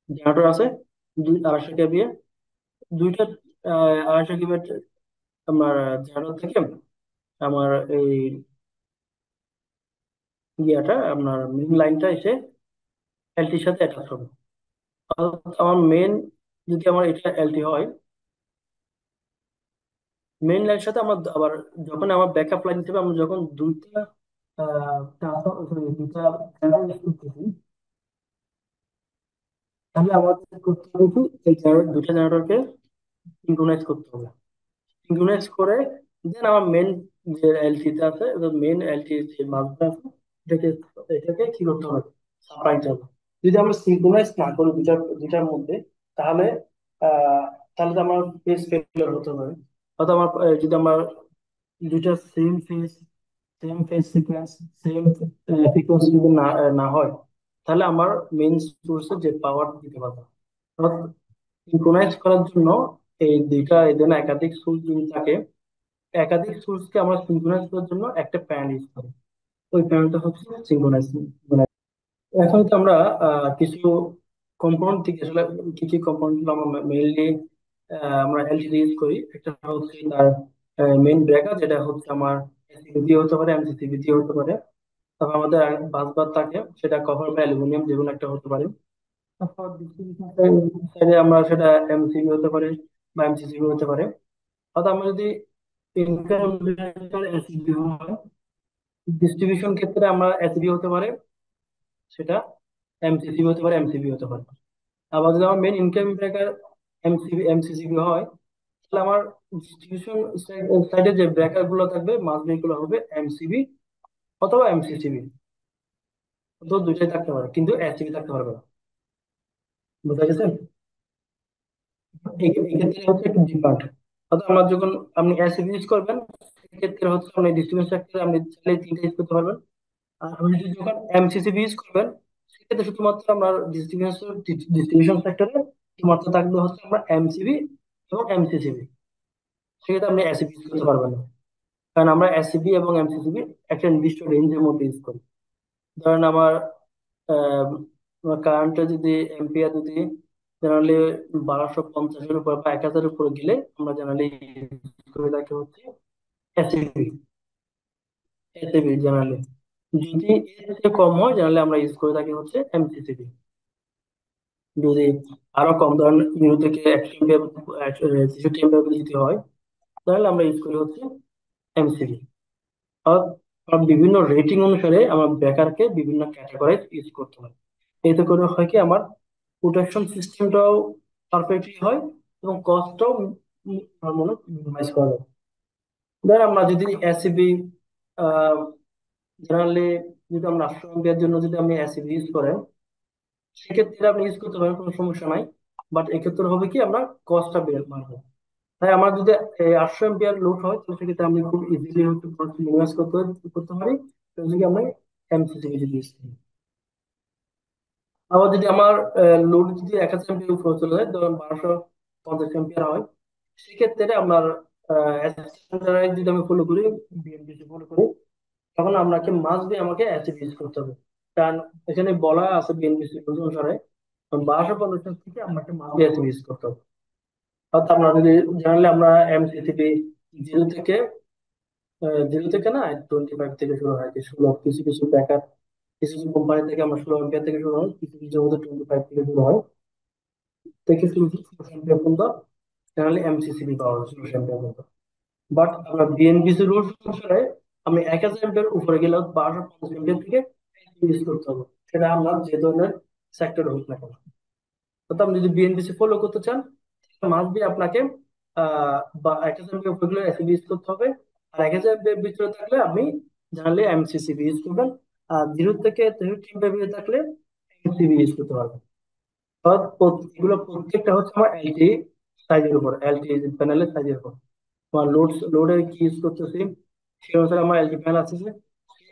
Speaker 1: জেনারেটর আছে, 250 কেবি, দুইটা 250 কেবি আমার জেনারেটর থেকে আমার এই ইয়েটা আপনার মেইন লাইনটা এসে এলটির সাথে অ্যাটাচ হবে। অর্থাৎ আমার মেন, যদি আমার এটা এলটি হয়, মেইন লাইনের সাথে আমরা আবার যখন আমার ব্যাকআপ লাইন হিসেবে আমরা যখন দুইটা দুইটা চ্যানেল ইউজ করতেছি, তাহলে আমাদের করতে হবে কি এই দুইটা জেনারেটরকে সিনক্রোনাইজ করতে হবে। সিনক্রোনাইজ করে দেন আমার মেন যে এলটি আছে, মেন এলটি যে মালটা আছে, এটাকে এটাকে কি করতে হবে, সাপ্লাইতে হবে। যদি আমরা সিনক্রোনাইজ না করি দুইটার মধ্যে, তাহলে আহ তাহলে তো আমার ফেজ ফেলিয়ার হতে পারে। অর্থাৎ আমার যদি আমার দুইটা same phase sequence, same frequency যদি না হয়, তাহলে আমার মেইন সোর্সে যে পাওয়ার দিতে পারবে না। সিনক্রোনাইজ করার জন্য এই জন্য একাধিক সোর্স যদি থাকে, একাধিক সোর্সকে আমরা সিনক্রোনাইজ করার জন্য একটা প্যান ইউজ করি। ওই প্যানটা হচ্ছে সিনক্রোনাইজ। এখন তো আমরা কিছু কম্পাউন্ড থেকে আসলে কি কি কম্পাউন্ড গুলো আমরা মেইনলি আমরা এলটিডি ইউজ করি। একটা হচ্ছে তার মেইন ব্রেকার, যেটা হচ্ছে আমার এসিবি দিয়ে হতে পারে, এমসিসিবি দিয়ে হতে পারে। তারপর আমাদের বাস বার থাকে, সেটা কপার বা অ্যালুমিনিয়াম, যে কোনো একটা হতে পারে। তারপর ডিস্ট্রিবিউশন সাইডে আমরা সেটা এমসিবি হতে পারে বা এমসিসিবি হতে পারে। অর্থাৎ আমরা যদি ইনকাম এসিবি হয়, ডিস্ট্রিবিউশন ক্ষেত্রে আমরা এসিবি হতে পারে, সেটা এমসিসিবি হতে পারে, এমসিবি হতে পারে। আবার যদি আমার মেন ইনকাম ব্রেকার এমসিসিবি হয়, তাহলে আমার ডিস্ট্রিবিউশন সাইডে যে ব্রেকার গুলো থাকবে, মাসবিক গুলো হবে এমসিবি অথবা এমসিসিবি। তো দুইটাই থাকতে পারে, কিন্তু এসিবি থাকতে পারবে না। বুঝা গেছে? এই ক্ষেত্রে হচ্ছে একটু ডিফারেন্ট। অর্থাৎ আমার যখন আপনি এসিবি ইউজ করবেন, সেক্ষেত্রে হচ্ছে আপনি ডিস্ট্রিবিউশন সেক্টরে আপনি চাইলে তিনটা ইউজ করতে পারবেন। আর আপনি যদি যখন এমসিসিবি ইউজ করবেন, সেক্ষেত্রে শুধুমাত্র আমরা ডিস্ট্রিবিউশন সেক্টরে শুধুমাত্র থাকবে হচ্ছে আমরা এমসিবি এবং এমসিসিবি। সেক্ষেত্রে আপনি এসিবি ইউজ করতে পারবেন না, কারণ আমরা এসিবি এবং এমসিসিবি একটা নির্দিষ্ট রেঞ্জের মধ্যে ইউজ করি। ধরেন আমার কারেন্টটা যদি এম্পিয়ার যদি জেনারেলি 1250-এর উপর বা 1000-এর উপরে গেলে আমরা জেনারেলি করে থাকি হচ্ছে এসিবি। এসিবি জেনারেলি যদি এর থেকে কম হয়, জেনারেলি আমরা ইউজ করে থাকি হচ্ছে এমসিসিবি। যদি আরো কম, ধরেন 0 থেকে 63 এম্পিয়ার যদি হয়, তাহলে আমরা ইউজ করি হচ্ছে এমসিবি। আর আর বিভিন্ন রেটিং অনুসারে আমার বেকারকে বিভিন্ন ক্যাটাগরাইজ ইউজ করতে হয়। এতে করে হয় কি, আমার প্রোটেকশন সিস্টেমটাও পারফেক্টলি হয় এবং কস্টটাও আমার মনে মিনিমাইজ করা যায়। ধর আমরা যদি এসিবি জেনারেলি যদি আমরা 800 এমপিয়ার জন্য যদি আপনি এসিবি ইউজ করেন, সেক্ষেত্রে আপনি ইউজ করতে পারেন, কোনো সমস্যা নাই। বাট এক্ষেত্রে হবে কি, আমরা কস্টটা বের মারবো। তাই আমার যদি 800 এমপিয়ার লোড হয়, তো সেক্ষেত্রে আমি খুব ইজিলি হচ্ছে মিনিমাইজ করতে পারি। তো যদি আমি এমসিসিবি যদি use করি। আবার যদি আমার লোড যদি 1000 এমপিয়ার উপরে চলে যায়, ধরুন 1250 এমপিয়ার হয়, সেক্ষেত্রে আপনার স্ট্যান্ডার্ড যদি আমি ফলো করি, বিএনবিসি ফলো করি, তখন আপনাকে মাস্ট বি আমাকে এসিবি ইউজ করতে হবে। কারণ এখানে বলা আছে বিএনবিসি অনুসারে 1250 থেকে আমাকে মাস্ট বি এসিবি ইউজ করতে হবে। অর্থাৎ আমরা যদি জানলে আমরা এমসিসিবি জিরো থেকে জিরো থেকে না 25 থেকে শুরু হয়, যে 16, কিছু কিছু ব্যাকআপ কিছু কিছু কোম্পানি থেকে আমরা 16 এমপিয়ার থেকে শুরু হয়, কিছু কিছু মধ্যে 25 থেকে শুরু হয়, থেকে শুরু 16 এমপিয়ার পর্যন্ত জেনারেলি এমসিসিবি পাওয়া যায় 16 এমপিয়ার পর্যন্ত। বাট আমরা বিএনবিসি রুলস অনুসারে আমি 1000 এমপিয়ার উপরে গেলে 1250 এমপিয়ার থেকে ইউজ করতে হবে, সেটা আমরা যে ধরনের সেক্টর হোক না কেন। অর্থাৎ আপনি যদি বিএনবিসি ফলো করতে চান, মাস্ট বি আপনাকে বা 1000 এমপিয়ার উপরে গেলে এসিবি ইউজ করতে হবে। আর 1000 এমপিয়ার ভিতরে থাকলে আপনি জানলে এমসিসিবি ইউজ করবেন। আর 0 থেকে 33 এমপিয়ার থাকলে এমসিবি ইউজ করতে পারবেন। অর্থাৎ এগুলো প্রত্যেকটা হচ্ছে আমার এলটি সাইজের উপর, এলটি প্যানেলের সাইজের উপর আমার লোডের কি ইউজ করতেছি, সেই অনুসারে আমার এলটি প্যানেল আছে।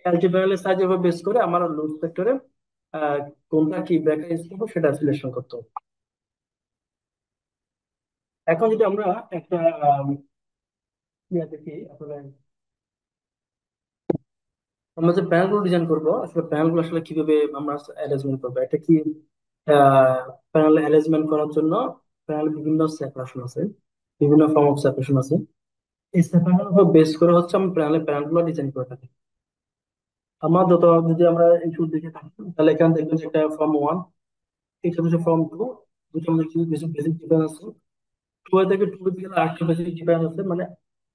Speaker 1: এলটি প্যানেলের সাইজের উপর বেস করে আমার লোড সেক্টরে কোনটা কি ব্রেকার ইউজ করবো সেটা সিলেকশন করতে হবে। এখন যদি আমরা একটা ইয়ে দেখি, আসলে আমরা যে প্যানেল গুলো ডিজাইন করবো, আসলে প্যানেল গুলো আসলে কিভাবে আমরা অ্যারেঞ্জমেন্ট করবো, এটা কি প্যানেল অ্যারেঞ্জমেন্ট করার জন্য প্যানেল বিভিন্ন সেপারেশন আছে, বিভিন্ন ফর্ম অফ সেপারেশন আছে। এই সেপারেশন উপর বেস করে হচ্ছে আমরা প্যানেল গুলো ডিজাইন করে থাকি। আমার যদি আমরা এই শুরু দিকে থাকি, তাহলে এখানে দেখবেন যে একটা ফর্ম ওয়ান, এটা হচ্ছে ফর্ম টু, দুটো মধ্যে কিছু কিছু বেসিক ডিফারেন্স আছে। টু থেকে টু দিকে আরেকটা বেসিক ডিফারেন্স আছে, মানে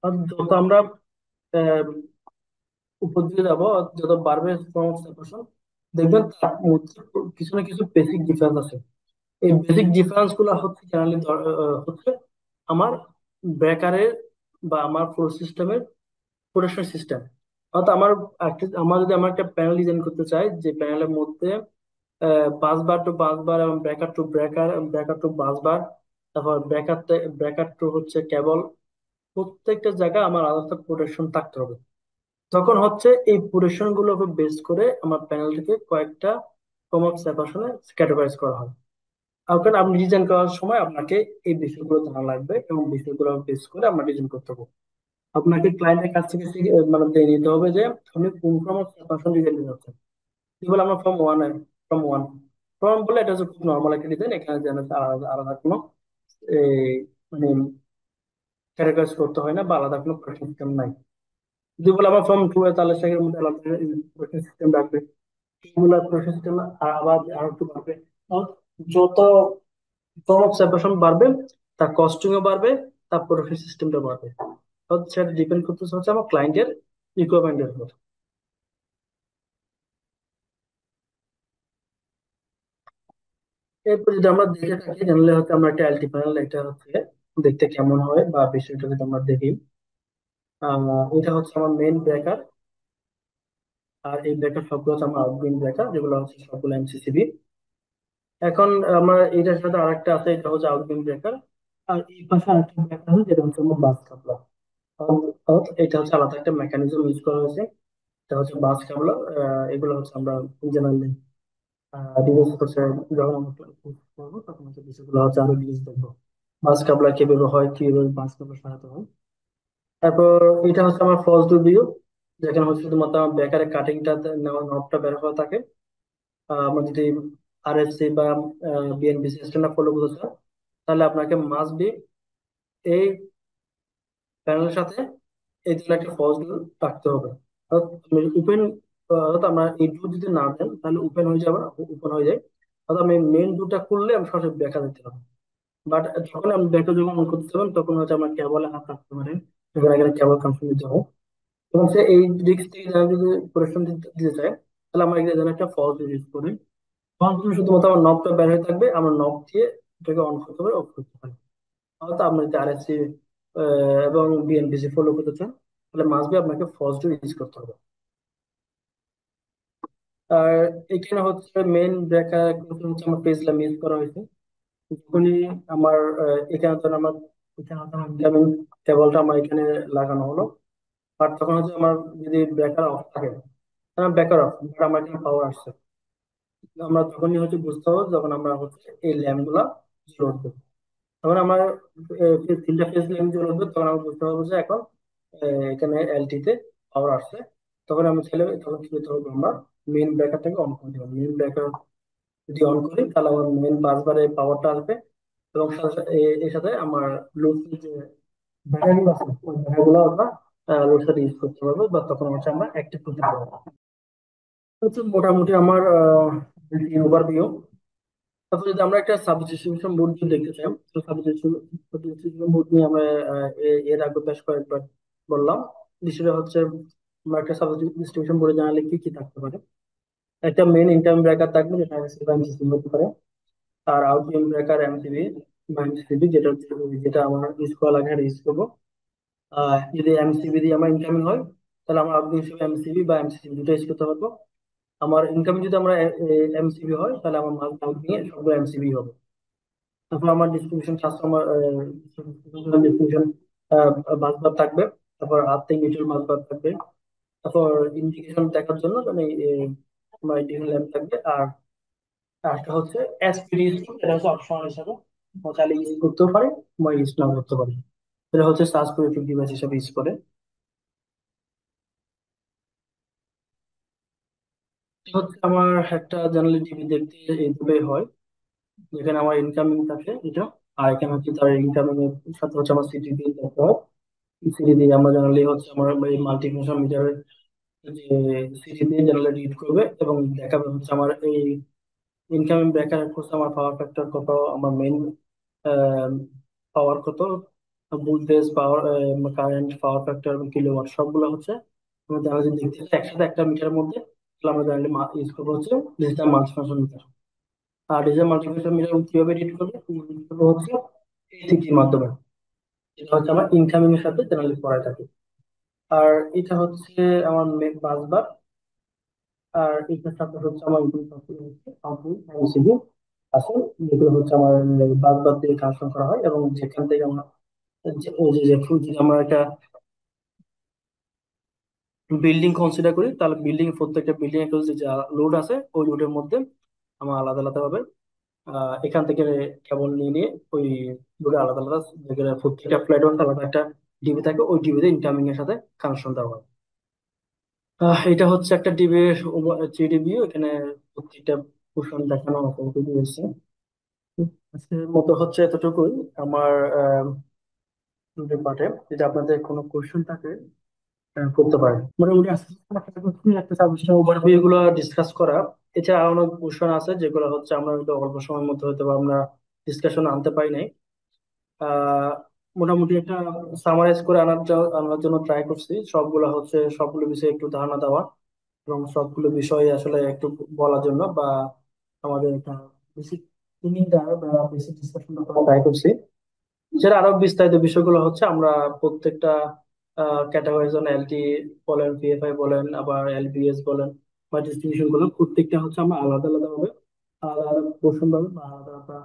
Speaker 1: আর যত আমরা আহ, উপর দিকে যাবো, যত বাড়বে সেপারেশন, দেখবেন তার মধ্যে কিছু না কিছু বেসিক ডিফারেন্স আছে। এই বেসিক ডিফারেন্স গুলো হচ্ছে জেনারেলি হচ্ছে আমার ব্রেকারের বা আমার ফোর সিস্টেমের প্রোটেকশন সিস্টেম। অর্থাৎ আমার যদি আমার একটা প্যানেল ডিজাইন করতে চাই, যে প্যানেলের মধ্যে বাস বার টু বাস বার এবং breaker to breaker, breaker to bus bar, তারপর ব্রেকার টু হচ্ছে কেবল, প্রত্যেকটা জায়গায় আমার আলাদা প্রোটেকশন থাকতে হবে। তখন হচ্ছে এই প্রোটেকশন গুলোকে বেস করে আমার প্যানেলটিকে কয়েকটা কমন সেপারেশনে ক্যাটাগরাইজ করা হয়। কারণ আপনি ডিজাইন করার সময় আপনাকে এই বিষয়গুলো জানা লাগবে এবং বিষয়গুলো বেস করে আমরা ডিজাইন করতে হবে। আপনাকে ক্লায়েন্টের কাছ থেকে মানে জেনে নিতে হবে যে আপনি কোন ক্রম সেপারেশন ডিজাইন করছেন। কি বলে আমরা ফ্রম ওয়ান ফ্রম বলে, এটা হচ্ছে খুব নর্মাল একটা ডিজাইন। এখানে যেন আলাদা আলাদা কোনো এই মানে ক্যাটাগরাইজ করতে হয় না, বা আলাদা কোনো প্রোটেকশন সিস্টেম নাই। যদি বলে আমার ফর্ম টু এ, তাহলে সেখানের মধ্যে আলাদা প্রোটেকশন সিস্টেম রাখবে। এগুলা প্রোটেকশন সিস্টেম আবার আর একটু বাড়বে। আর যত ক্রম সেপারেশন বাড়বে, তার কস্টিংও বাড়বে, তার প্রোটেকশন সিস্টেমটা বাড়বে। সেটা ডিপেন্ড করতেছে হচ্ছে আমার ক্লায়েন্টের রিকোয়ারমেন্টের উপর। এরপর যদি আমরা দেখে থাকি, জানলে হচ্ছে আমরা একটা এলটি প্যানেল, এটা হচ্ছে দেখতে কেমন হয় বা বিষয়টা যদি আমরা দেখি, এটা হচ্ছে আমার মেইন ব্রেকার। আর এই ব্রেকার সবগুলো হচ্ছে আমার আউটগোয়িং ব্রেকার, যেগুলো হচ্ছে সবগুলো এমসিসিবি। এখন আমার এটার সাথে আরেকটা আছে, এটা হচ্ছে আউটগোয়িং ব্রেকার। আর এই পাশে আরেকটা ব্রেকার আছে, যেটা হচ্ছে আমার বাস কাপলার। এটা হচ্ছে আলাদা একটা মেকানিজম ইউজ করা হয়েছে। এটা হচ্ছে বাস কাপলার। এগুলো হচ্ছে আমরা জেনারেলি ডিটেলস হচ্ছে যখন আমরা ক্লাস করবো, তখন হচ্ছে বিষয়গুলো হচ্ছে আরো ডিটেলস দেখবো। বাস কাপলার কিভাবে হয়, কিভাবে বাস কাপলার সাজাতে হয়। তারপর এটা হচ্ছে আমার ফলস টু ভিউ, যেখানে হচ্ছে শুধুমাত্র আমার বেকারে কাটিংটা নেওয়া নবটা বের হওয়া থাকে। আমরা যদি আরএসসি বা বিএনবি সিস্টেমটা ফলো করতে চান, তাহলে আপনাকে মাস্ট বি এই প্যানেলের সাথে এই ধরনের একটা ফলস ডোর রাখতে হবে। ওপেন, আমরা এই ডোর যদি না দেন, তাহলে ওপেন হয়ে যাবে, ওপেন হয়ে যায়। অর্থাৎ আমি মেইন ডোরটা খুললে আমি সরাসরি দেখা দিতে হবে। বাট যখন আমি ব্যাকআপ যখন অন করতে যাবেন, তখন হচ্ছে আমার কেবলে হাত রাখতে পারেন, এবার আগে কেবল কানেকশন দিতে হবে। এবং সে এই রিস্ক থেকে যারা যদি প্রোটেকশন দিতে চায়, তাহলে আমরা এখানে যেন একটা ফলস ইউজ করি। ফলস শুধুমাত্র আমার নবটা বের হয়ে থাকবে, আমরা নব দিয়ে এটাকে অন করতে পারি, অফ করতে পারি। হয়তো আপনি যদি আরএসসি এবং বিএনপিসি ফলো করতে চান, তাহলে মাস্ট বি আপনাকে ফার্স্ট ইউজ করতে হবে। আর এখানে হচ্ছে মেইন ব্রেকার হচ্ছে আমার পেজ ল্যাম্প ইউজ করা হয়েছে। যখনই আমার এখানে তো আমার এখানে হচ্ছে আমার ইনকামিং কেবলটা আমার এখানে লাগানো হলো। আর তখন হচ্ছে আমার যদি ব্রেকার অফ থাকে, ব্রেকার অফ, আমার এখানে পাওয়ার আসছে। আমরা তখনই হচ্ছে বুঝতে হবে যখন আমরা হচ্ছে এই ল্যাম্প গুলা জ্বলে উঠবে। তখন আমার তিনটা ফেজ ল্যাম্প জ্বলে উঠবে, তখন আমি বুঝতে পারবো যে এখন এখানে এলটি তে পাওয়ার আসছে। তখন আমি চাইলে তখন কি করতে হবে, আমরা মেইন ব্রেকারটাকে অন করে দেবো। মেইন ব্রেকার যদি অন করি, তাহলে আমার মেইন বাসবারে পাওয়ারটা আসবে। এবং এর সাথে আমার লোড যে ব্যাটারিগুলো আছে, ওই ব্যাটারিগুলো আমরা লোড সাথে ইউজ করতে পারবো, বা তখন হচ্ছে আমরা অ্যাক্টিভ করতে পারবো। হচ্ছে মোটামুটি আমার ওভারভিউ। তারপর যদি আমরা একটা সাবডিস্ট্রিবিউশন বোর্ড যদি দেখতে চাই, তো সাবডিস্ট্রিবিউশন বোর্ড নিয়ে আমরা এর আগে বেশ কয়েকবার বললাম। বিষয়টা হচ্ছে আমরা একটা সাবডিস্ট্রিবিউশন বোর্ডে জানালে কি কি থাকতে পারে। একটা মেইন ইনকাম ব্রেকার থাকবে, যেটা এমসিসি হতে পারে। আর আউটগোয়িং ব্রেকার এমসিবি বা এমসিবি, যেটা আমার ইউজ করা লাগে ইউজ করবো। যদি এমসিবি দিয়ে আমার ইনকামিং হয়, তাহলে আমরা আউটগোয়িং হিসেবে এমসিবি বা এমসিসি দুটো ইউজ করতে পারবো। আমার ইনকামিং যদি আমরা এমসিবি হয়, তাহলে আমার আউটগোয়িং এ সবগুলো এমসিবি হবে। তারপর আমার ডিস্ট্রিবিউশন কাস্টমার ডিস্ট্রিবিউশন বাসবার থাকবে। তারপর আর্থিং মিটার বাসবার থাকবে। তারপর ইন্ডিকেশন দেখার জন্য মানে আমার ইন্ডিকেশন ল্যাম্প থাকবে। আর একটা হচ্ছে এসপিডি, এটা হচ্ছে অপশনাল হিসাবে, আমরা চাইলে ইউজ করতেও পারি বা ইউজ নাও করতে পারি। এটা হচ্ছে সাসপেক্টিভ ডিভাইস হিসাবে ইউজ করে। এটা হচ্ছে আমার একটা জেনারেলি টিভি দেখতে এইভাবে হয়, যেখানে আমার ইনকামিং থাকে এটা। আর এখানে হচ্ছে তার ইনকামিং এর সাথে হচ্ছে আমার সিটি বিল দেখতে হয়। সিটি দিয়ে আমরা জানালি হচ্ছে আমার এই মাল্টিফাংশন মিটারের যে সিটি দিয়ে জেনারেলি রিড করবে এবং দেখাবে হচ্ছে আমার এই ইনকামিং ব্রেকার হচ্ছে আমার পাওয়ার ফ্যাক্টর কত, আমার মেইন পাওয়ার কত, ভোল্টেজ, পাওয়ার, কারেন্ট, পাওয়ার ফ্যাক্টর এবং কিলোওয়াট সবগুলো হচ্ছে আমরা জানা যদি দেখতে চাই একসাথে একটা মিটারের মধ্যে, তাহলে আমরা জানলে ইউজ করবো হচ্ছে ডিজিটাল মাল্টিফাংশন মিটার। আর ডিজিটাল মাল্টিফাংশন মিটার কিভাবে রিড করবে, read করবো হচ্ছে এসিটির মাধ্যমে। এটা হচ্ছে আমার ইনকামিং এর সাথে জেনারেলি করা থাকে। আর এটা হচ্ছে আমার বাস বার। আর এটার সাথে হচ্ছে আমার আউটপুট এমসিবি আছে, যেগুলো হচ্ছে আমার বাস বার দিয়ে কানেকশন করা হয়, এবং যেখান থেকে আমরা যদি আমরা একটা বিল্ডিং কনসিডার করি, তাহলে প্রত্যেকটা বিল্ডিং এর যে লোড আছে ওই লোডের মধ্যে আমার আলাদা আলাদা ভাবে এখান থেকে কেবল নিয়ে নিয়ে ওই লোডে আলাদা আলাদা, যেখানে প্রত্যেকটা ফ্ল্যাট আলাদা একটা ডিবি থাকে, ওই ডিবিতে ইনকামিং এর সাথে কানেকশন দেওয়া হয়। এটা হচ্ছে একটা ডিবির 3D ভিউ। এখানে প্রত্যেকটা পোর্শন দেখানো হয়েছে। আজকের মতো হচ্ছে এতটুকুই আমার পার্টে। যদি আপনাদের কোনো কোশ্চেন থাকে করতে পারেন। মোটামুটি আজকে একটা সাবজেক্ট ওভারভিউ গুলো ডিসকাস করা। এছাড়া আরো অনেক কোশ্চেন আছে যেগুলো হচ্ছে আমরা হয়তো অল্প সময়ের মধ্যে হয়তো বা আমরা ডিসকাশন আনতে পারি নাই। আহ মোটামুটি একটা সামারাইজ করে আনার জন্য ট্রাই করছি। সবগুলো বিষয়ে একটু ধারণা দেওয়া এবং সবগুলো বিষয়ে আসলে একটু বলার জন্য, বা আমাদের একটা বেসিক বেসিক ডিসকাশন করার ট্রাই করছি। যেটা আরো বিস্তারিত বিষয়গুলো হচ্ছে আমরা প্রত্যেকটা ক্যাটাগরাইজেশন, এলটি বলেন, পিএফআই বলেন, আবার এলবিএস বলেন, বা ডিস্ট্রিবিউশন গুলো প্রত্যেকটা হচ্ছে আমরা আলাদা আলাদা ভাবে, আলাদা আলাদা পোর্শন ভাবে, বা আলাদা আলাদা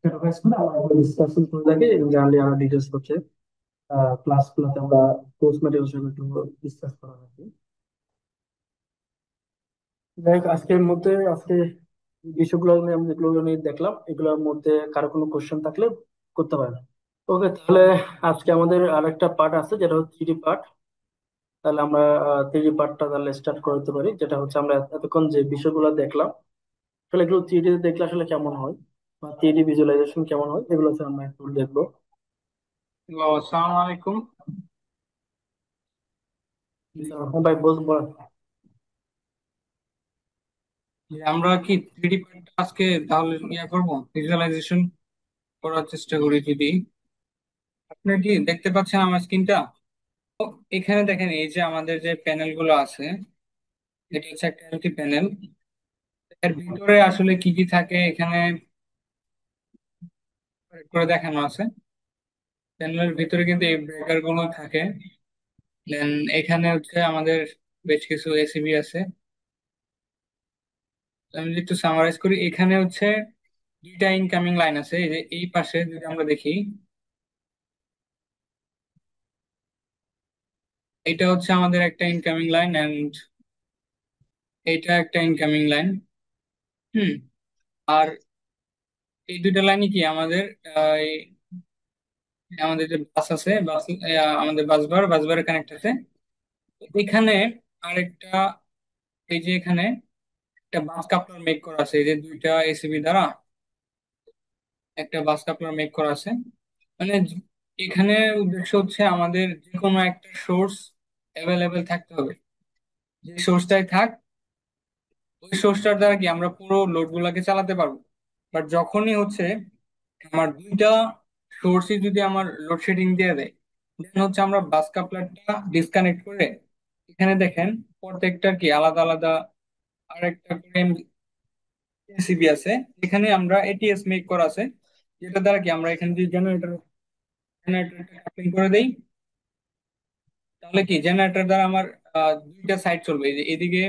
Speaker 1: ক্যাটাগরাইজ করে আমরা ডিসকাশন করে থাকি। জানলে আরো ডিটেলস হচ্ছে ক্লাস গুলোতে আমরা কোর্স ম্যাটেরিয়ালস একটু ডিসকাস করা হয়। যাই হোক, আজকে বিষয়গুলো নিয়ে আমি যেগুলো নিয়ে দেখলাম, এগুলোর মধ্যে কারো কোনো কোশ্চেন থাকলে করতে পারেন। ওকে, তাহলে আজকে আমাদের আরেকটা পার্ট আছে যেটা হচ্ছে থ্রি পার্ট। তাহলে আমরা থ্রি পার্টটা তাহলে স্টার্ট করতে পারি, যেটা হচ্ছে আমরা এতক্ষণ যে বিষয়গুলো দেখলাম আসলে এগুলো থ্রি ডি দেখলে আসলে কেমন হয়, বা থ্রি ডি ভিজুয়ালাইজেশন কেমন হয়, এগুলো হচ্ছে আমরা একটু দেখবো।
Speaker 2: হ্যালো, আসসালামু আলাইকুম।
Speaker 1: হ্যাঁ ভাই, বলেন।
Speaker 2: আমরা কি 3D প্রিন্টার আজকে তাহলে করবো, ভিজুয়ালাইজেশন করার চেষ্টা করি যদি। আপনি কি দেখতে পাচ্ছেন আমার স্ক্রিনটা? এখানে দেখেন, এই যে আমাদের যে প্যানেল গুলো আছে, এটা হচ্ছে একটা এলটি প্যানেল। এর ভিতরে আসলে কি কি থাকে এখানে করে দেখানো আছে। প্যানেলের ভিতরে কিন্তু এই ব্রেকার গুলো থাকে। দেন এখানে হচ্ছে আমাদের বেশ কিছু এসিবি আছে। আমি যদি একটু সামারাইজ করি, এখানে হচ্ছে দুইটা ইনকামিং লাইন আছে। এই যে এই পাশে যদি আমরা দেখি, এটা হচ্ছে আমাদের একটা ইনকামিং লাইন, এন্ড এটা একটা ইনকামিং লাইন। হুম। আর এই দুইটা লাইনই কি আমাদের আমাদের যে বাস আছে, বাস, আমাদের বাসবারে কানেক্ট আছে। এখানে আরেকটা, এই যে এখানে একটা বাস কাপলার মেক করা আছে, এই যে দুইটা এসিবি দ্বারা একটা বাস কাপলার মেক করা আছে। মানে এখানে উদ্দেশ্য হচ্ছে আমাদের যে কোনো একটা সোর্স অ্যাভেলেবেল থাকতে হবে। যে সোর্সটাই থাক, ওই সোর্সটার দ্বারা কি আমরা পুরো লোড গুলাকে চালাতে পারবো। বাট যখনই হচ্ছে আমার দুইটা সোর্সই যদি আমার লোডশেডিং দিয়ে দেয়, দেন হচ্ছে আমরা বাস কাপলারটা ডিসকানেক্ট করে, এখানে দেখেন প্রত্যেকটার কি আলাদা আলাদা আরেকটা করে এসিবি আছে। এখানে আমরা এটিএস মেক করা আছে, যেটা দ্বারা কি আমরা এখানে যদি জেনারেটরটা কাপলিং করে দেই, তাহলে কি জেনারেটর দ্বারা আমার দুইটা সাইড চলবে। এই যে এদিকে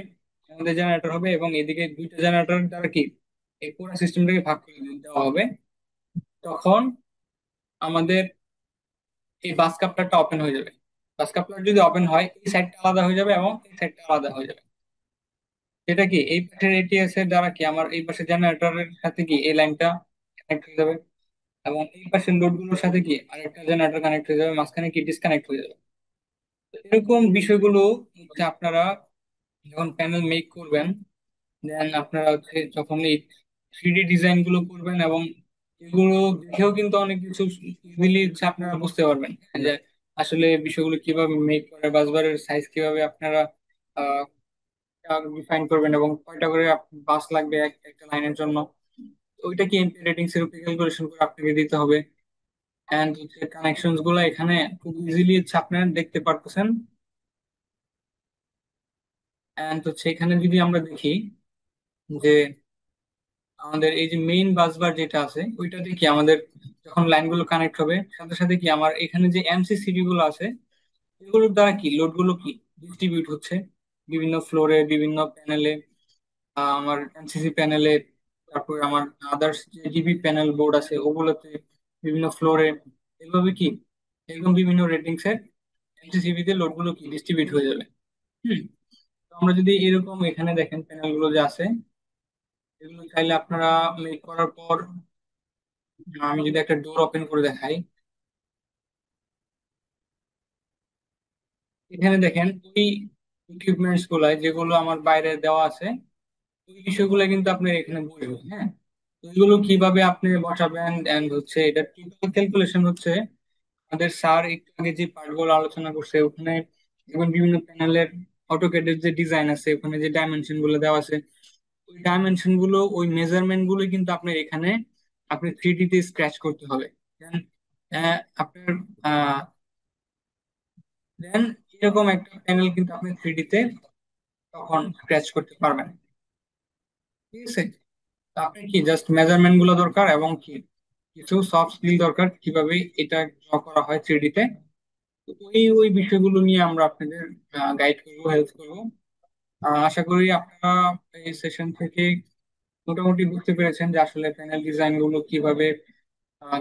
Speaker 2: আমাদের জেনারেটর হবে এবং এদিকে দুইটা জেনারেটর দ্বারা কি এই পুরো সিস্টেমটাকে ভাগ করে দেওয়া হবে। তখন আমাদের এই বাস কাপলারটা ওপেন হয়ে যাবে। বাস কাপলার যদি ওপেন হয়, এই সাইডটা আলাদা হয়ে যাবে এবং এই সাইডটা আলাদা হয়ে যাবে। যেটা কি এই পাশের এটিএস এর দ্বারা কি আমার এই পাশে জেনারেটরের সাথে কি এই লাইনটা কানেক্ট হয়ে যাবে, এবং এই পাশের লোড গুলোর সাথে কি আরেকটা জেনারেটর কানেক্ট হয়ে যাবে, মাঝখানে কি ডিসকানেক্ট হয়ে যাবে। তো এরকম বিষয়গুলো হচ্ছে আপনারা যখন প্যানেল মেক করবেন, দেন আপনারা হচ্ছে যখন এই 3D ডিজাইন গুলো করবেন, এবং এগুলো দেখেও কিন্তু অনেক কিছু ইজিলি হচ্ছে আপনারা বুঝতে পারবেন যে আসলে বিষয়গুলো কিভাবে মেক করে, বাসবারের সাইজ কিভাবে আপনারা ডিফাইন করবেন, এবং কয়টা করে বাস লাগবে একটা লাইনের জন্য। তো ওইটা কি এমপি রেটিংস এর উপর ক্যালকুলেশন করে আপনাকে দিতে হবে। এন্ড হচ্ছে কানেকশনস গুলো এখানে খুব ইজিলি হচ্ছে আপনারা দেখতে পারতেছেন। এন্ড হচ্ছে এখানে যদি আমরা দেখি যে আমাদের এই যে মেইন বাসবার যেটা আছে ওইটাতে কি আমাদের যখন লাইনগুলো কানেক্ট হবে সাথে সাথে কি আমার এখানে যে এমসিসিবি গুলো আছে এগুলোর দ্বারা কি লোড গুলো কি ডিস্ট্রিবিউট হচ্ছে বিভিন্ন ফ্লোরে, বিভিন্ন প্যানেলে, আমার এমসিসি প্যানেলে, তারপর আমার আদার্স যে জিবি প্যানেল বোর্ড আছে ওগুলোতে, বিভিন্ন ফ্লোরে, এভাবে কি এরকম বিভিন্ন রেটিংস এর এমসিসিবি তে লোড গুলো কি ডিস্ট্রিবিউট হয়ে যাবে। হুম। তো আমরা যদি এরকম এখানে দেখেন প্যানেল গুলো যে আছে এগুলো চাইলে আপনারা মেক করার পর আমি যদি একটা ডোর ওপেন করে দেখাই, এখানে দেখেন ওই ইকুইপমেন্টস গুলা যেগুলো আমার বাইরে দেওয়া আছে ওই বিষয়গুলো কিন্তু আপনার এখানে বসবে। হ্যাঁ, তো এগুলো কিভাবে আপনি বসাবেন এন্ড হচ্ছে এটা টোটাল ক্যালকুলেশন হচ্ছে আমাদের স্যার একটু আগে যে পার্টগুলো আলোচনা করছে ওখানে, এবং বিভিন্ন প্যানেলের অটোক্যাডের যে ডিজাইন আছে ওখানে যে ডাইমেনশন গুলো দেওয়া আছে ওই ডাইমেনশন গুলো ওই মেজারমেন্ট গুলো কিন্তু আপনার এখানে আপনি 3D তে স্ক্র্যাচ করতে হবে। Then, আপনার দেন এরকম একটা প্যানেল কিন্তু আপনি 3D তে তখন স্ক্র্যাচ করতে পারবেন। ঠিক আছে, তো আপনার কি জাস্ট মেজারমেন্ট গুলো দরকার এবং কি কিছু সফট স্কিল দরকার কিভাবে এটা ড্র করা হয় 3D তে। তো ওই ওই বিষয়গুলো নিয়ে আমরা আপনাদের গাইড করবো, হেল্প করবো। আশা করি আপনারা এই সেশন থেকে মোটামুটি বুঝতে পেরেছেন যে আসলে প্যানেল ডিজাইন গুলো কিভাবে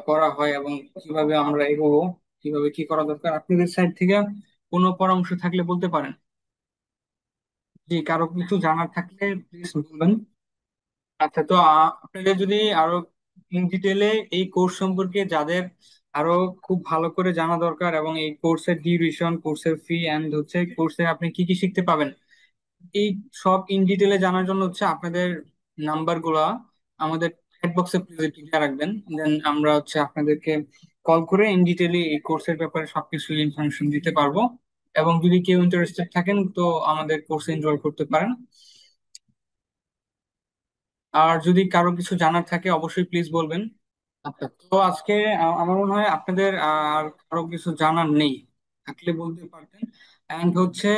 Speaker 2: করা হয় এবং কিভাবে আমরা এগোবো, কিভাবে কি করা দরকার। আপনাদের সাইড থেকে কোনো পরামর্শ থাকলে বলতে পারেন। জি, কারো কিছু জানার থাকলে প্লিজ বলবেন। আচ্ছা, তো আপনাদের যদি আরো ইন ডিটেলে এই কোর্স সম্পর্কে যাদের আরো খুব ভালো করে জানা দরকার এবং এই কোর্সের ডিউরেশন, কোর্সের ফি এন্ড হচ্ছে কোর্সে আপনি কি কি শিখতে পাবেন এই সব ইন ডিটেলে জানার জন্য হচ্ছে আপনাদের নাম্বার গুলা আমাদের চ্যাট বক্সে প্লিজ দিয়ে রাখবেন। দেন আমরা হচ্ছে আপনাদেরকে কল করে ইন ডিটেইলি এই কোর্সের ব্যাপারে সবকিছু ইনফরমেশন দিতে পারবো। এবং যদি কেউ ইন্টারেস্টেড থাকেন তো আমাদের কোর্সে এনরোল করতে পারেন। আর যদি কারো কিছু জানার থাকে অবশ্যই প্লিজ বলবেন। আচ্ছা, তো আজকে আমার মনে হয় আপনাদের আর কারো কিছু জানার নেই, থাকলে বলতে পারতেন। এন্ড হচ্ছে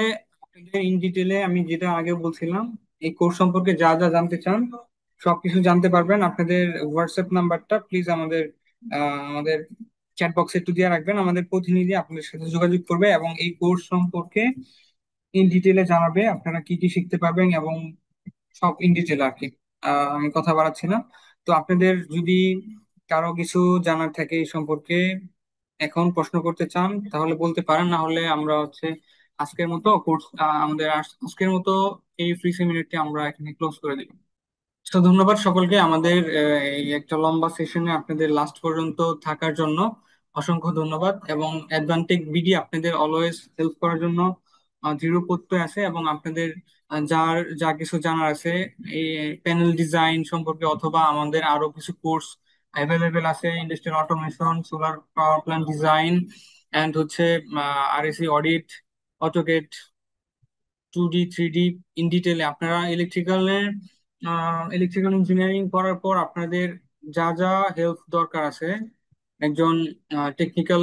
Speaker 2: আপনাদের ইন ডিটেলে আমি যেটা আগে বলছিলাম এই কোর্স সম্পর্কে যা যা জানতে চান সবকিছু জানতে পারবেন। আপনাদের হোয়াটসঅ্যাপ নাম্বারটা প্লিজ আমাদের চ্যাট বক্সে একটু দিয়ে রাখবেন, আমাদের প্রতিনিধি আপনাদের সাথে যোগাযোগ করবে এবং এই কোর্স সম্পর্কে ইন ডিটেলে জানাবে আপনারা কি কি শিখতে পারবেন এবং সব ইন ডিটেল আর কি। আমি কথা বাড়াচ্ছি না। তো আপনাদের যদি কারো কিছু জানার থাকে এই সম্পর্কে এখন প্রশ্ন করতে চান তাহলে বলতে পারেন, না হলে আমরা হচ্ছে আজকের মতো কোর্স আমাদের আজকের মতো এই ফ্রি সেমিনারটি আমরা এখানে ক্লোজ করে দিব। তো ধন্যবাদ সকলকে আমাদের এই একটা লম্বা সেশনে আপনাদের লাস্ট পর্যন্ত থাকার জন্য অসংখ্য ধন্যবাদ। এবং অ্যাডভান্টেজ বিডি আপনাদের অলওয়েজ হেল্প করার জন্য দৃঢ় প্রত্যয় আছে এবং আপনাদের যার যা কিছু জানার আছে এই প্যানেল ডিজাইন সম্পর্কে অথবা আমাদের আরো কিছু কোর্স অ্যাভেলেবেল আছে, industrial automation, solar power plant design and হচ্ছে RAC audit, AutoCAD, 2D 3D in ডিটেলে আপনারা ইলেকট্রিক্যাল ইঞ্জিনিয়ারিং করার পর আপনাদের যা যা হেল্প দরকার আছে একজন টেকনিক্যাল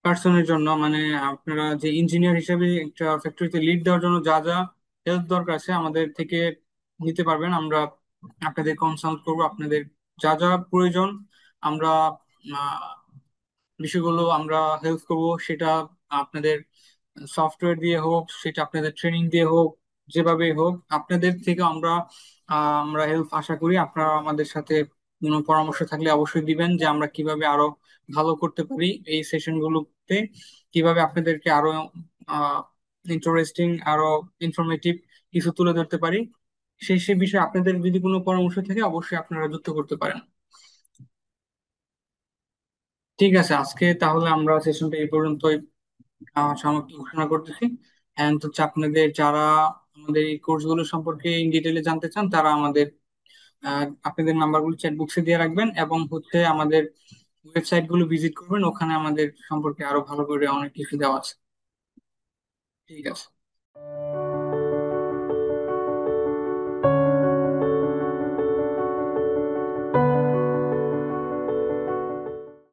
Speaker 2: পার্সনের জন্য, মানে আপনারা যে ইঞ্জিনিয়ার হিসেবে একটা ফ্যাক্টরিতে লিড দেওয়ার জন্য যা যা হেল্প দরকার আছে আমাদের থেকে নিতে পারবেন। আমরা আপনাদের কনসাল্ট করবো, আপনাদের যা যা প্রয়োজন আমরা বিষয়গুলো আমরা হেল্প করব। সেটা আপনাদের সফটওয়্যার দিয়ে হোক, সেটা আপনাদের ট্রেনিং দিয়ে হোক, যেভাবে হোক আপনাদের থেকে আমরা হেল্প আশা করি। আপনারা আমাদের সাথে কোনো পরামর্শ থাকলে অবশ্যই দিবেন যে আমরা কিভাবে আরো ভালো করতে পারি এই সেশনগুলোতে, কিভাবে আপনাদেরকে আরো ইন্টারেস্টিং আরো ইনফরমেটিভ কিছু তুলে ধরতে পারি। সেই বিষয়ে আপনাদের যদি কোনো পরামর্শ থাকে অবশ্যই আপনারা যুক্ত করতে পারেন। ঠিক আছে, আজকে তাহলে আমরা সেশনটা এই পর্যন্তই সমাপ্তি ঘোষণা করতেছি। এন্ড হচ্ছে আপনাদের যারা আমাদের এই কোর্সগুলো সম্পর্কে ইন ডিটেলে জানতে চান তারা আমাদের আপনাদের নাম্বারগুলো চ্যাট বক্সে দিয়ে রাখবেন এবং হচ্ছে আমাদের ওয়েবসাইট গুলো ভিজিট করবেন, ওখানে আমাদের সম্পর্কে আরো ভালো করে অনেক কিছু দেওয়া আছে। ঠিক আছে।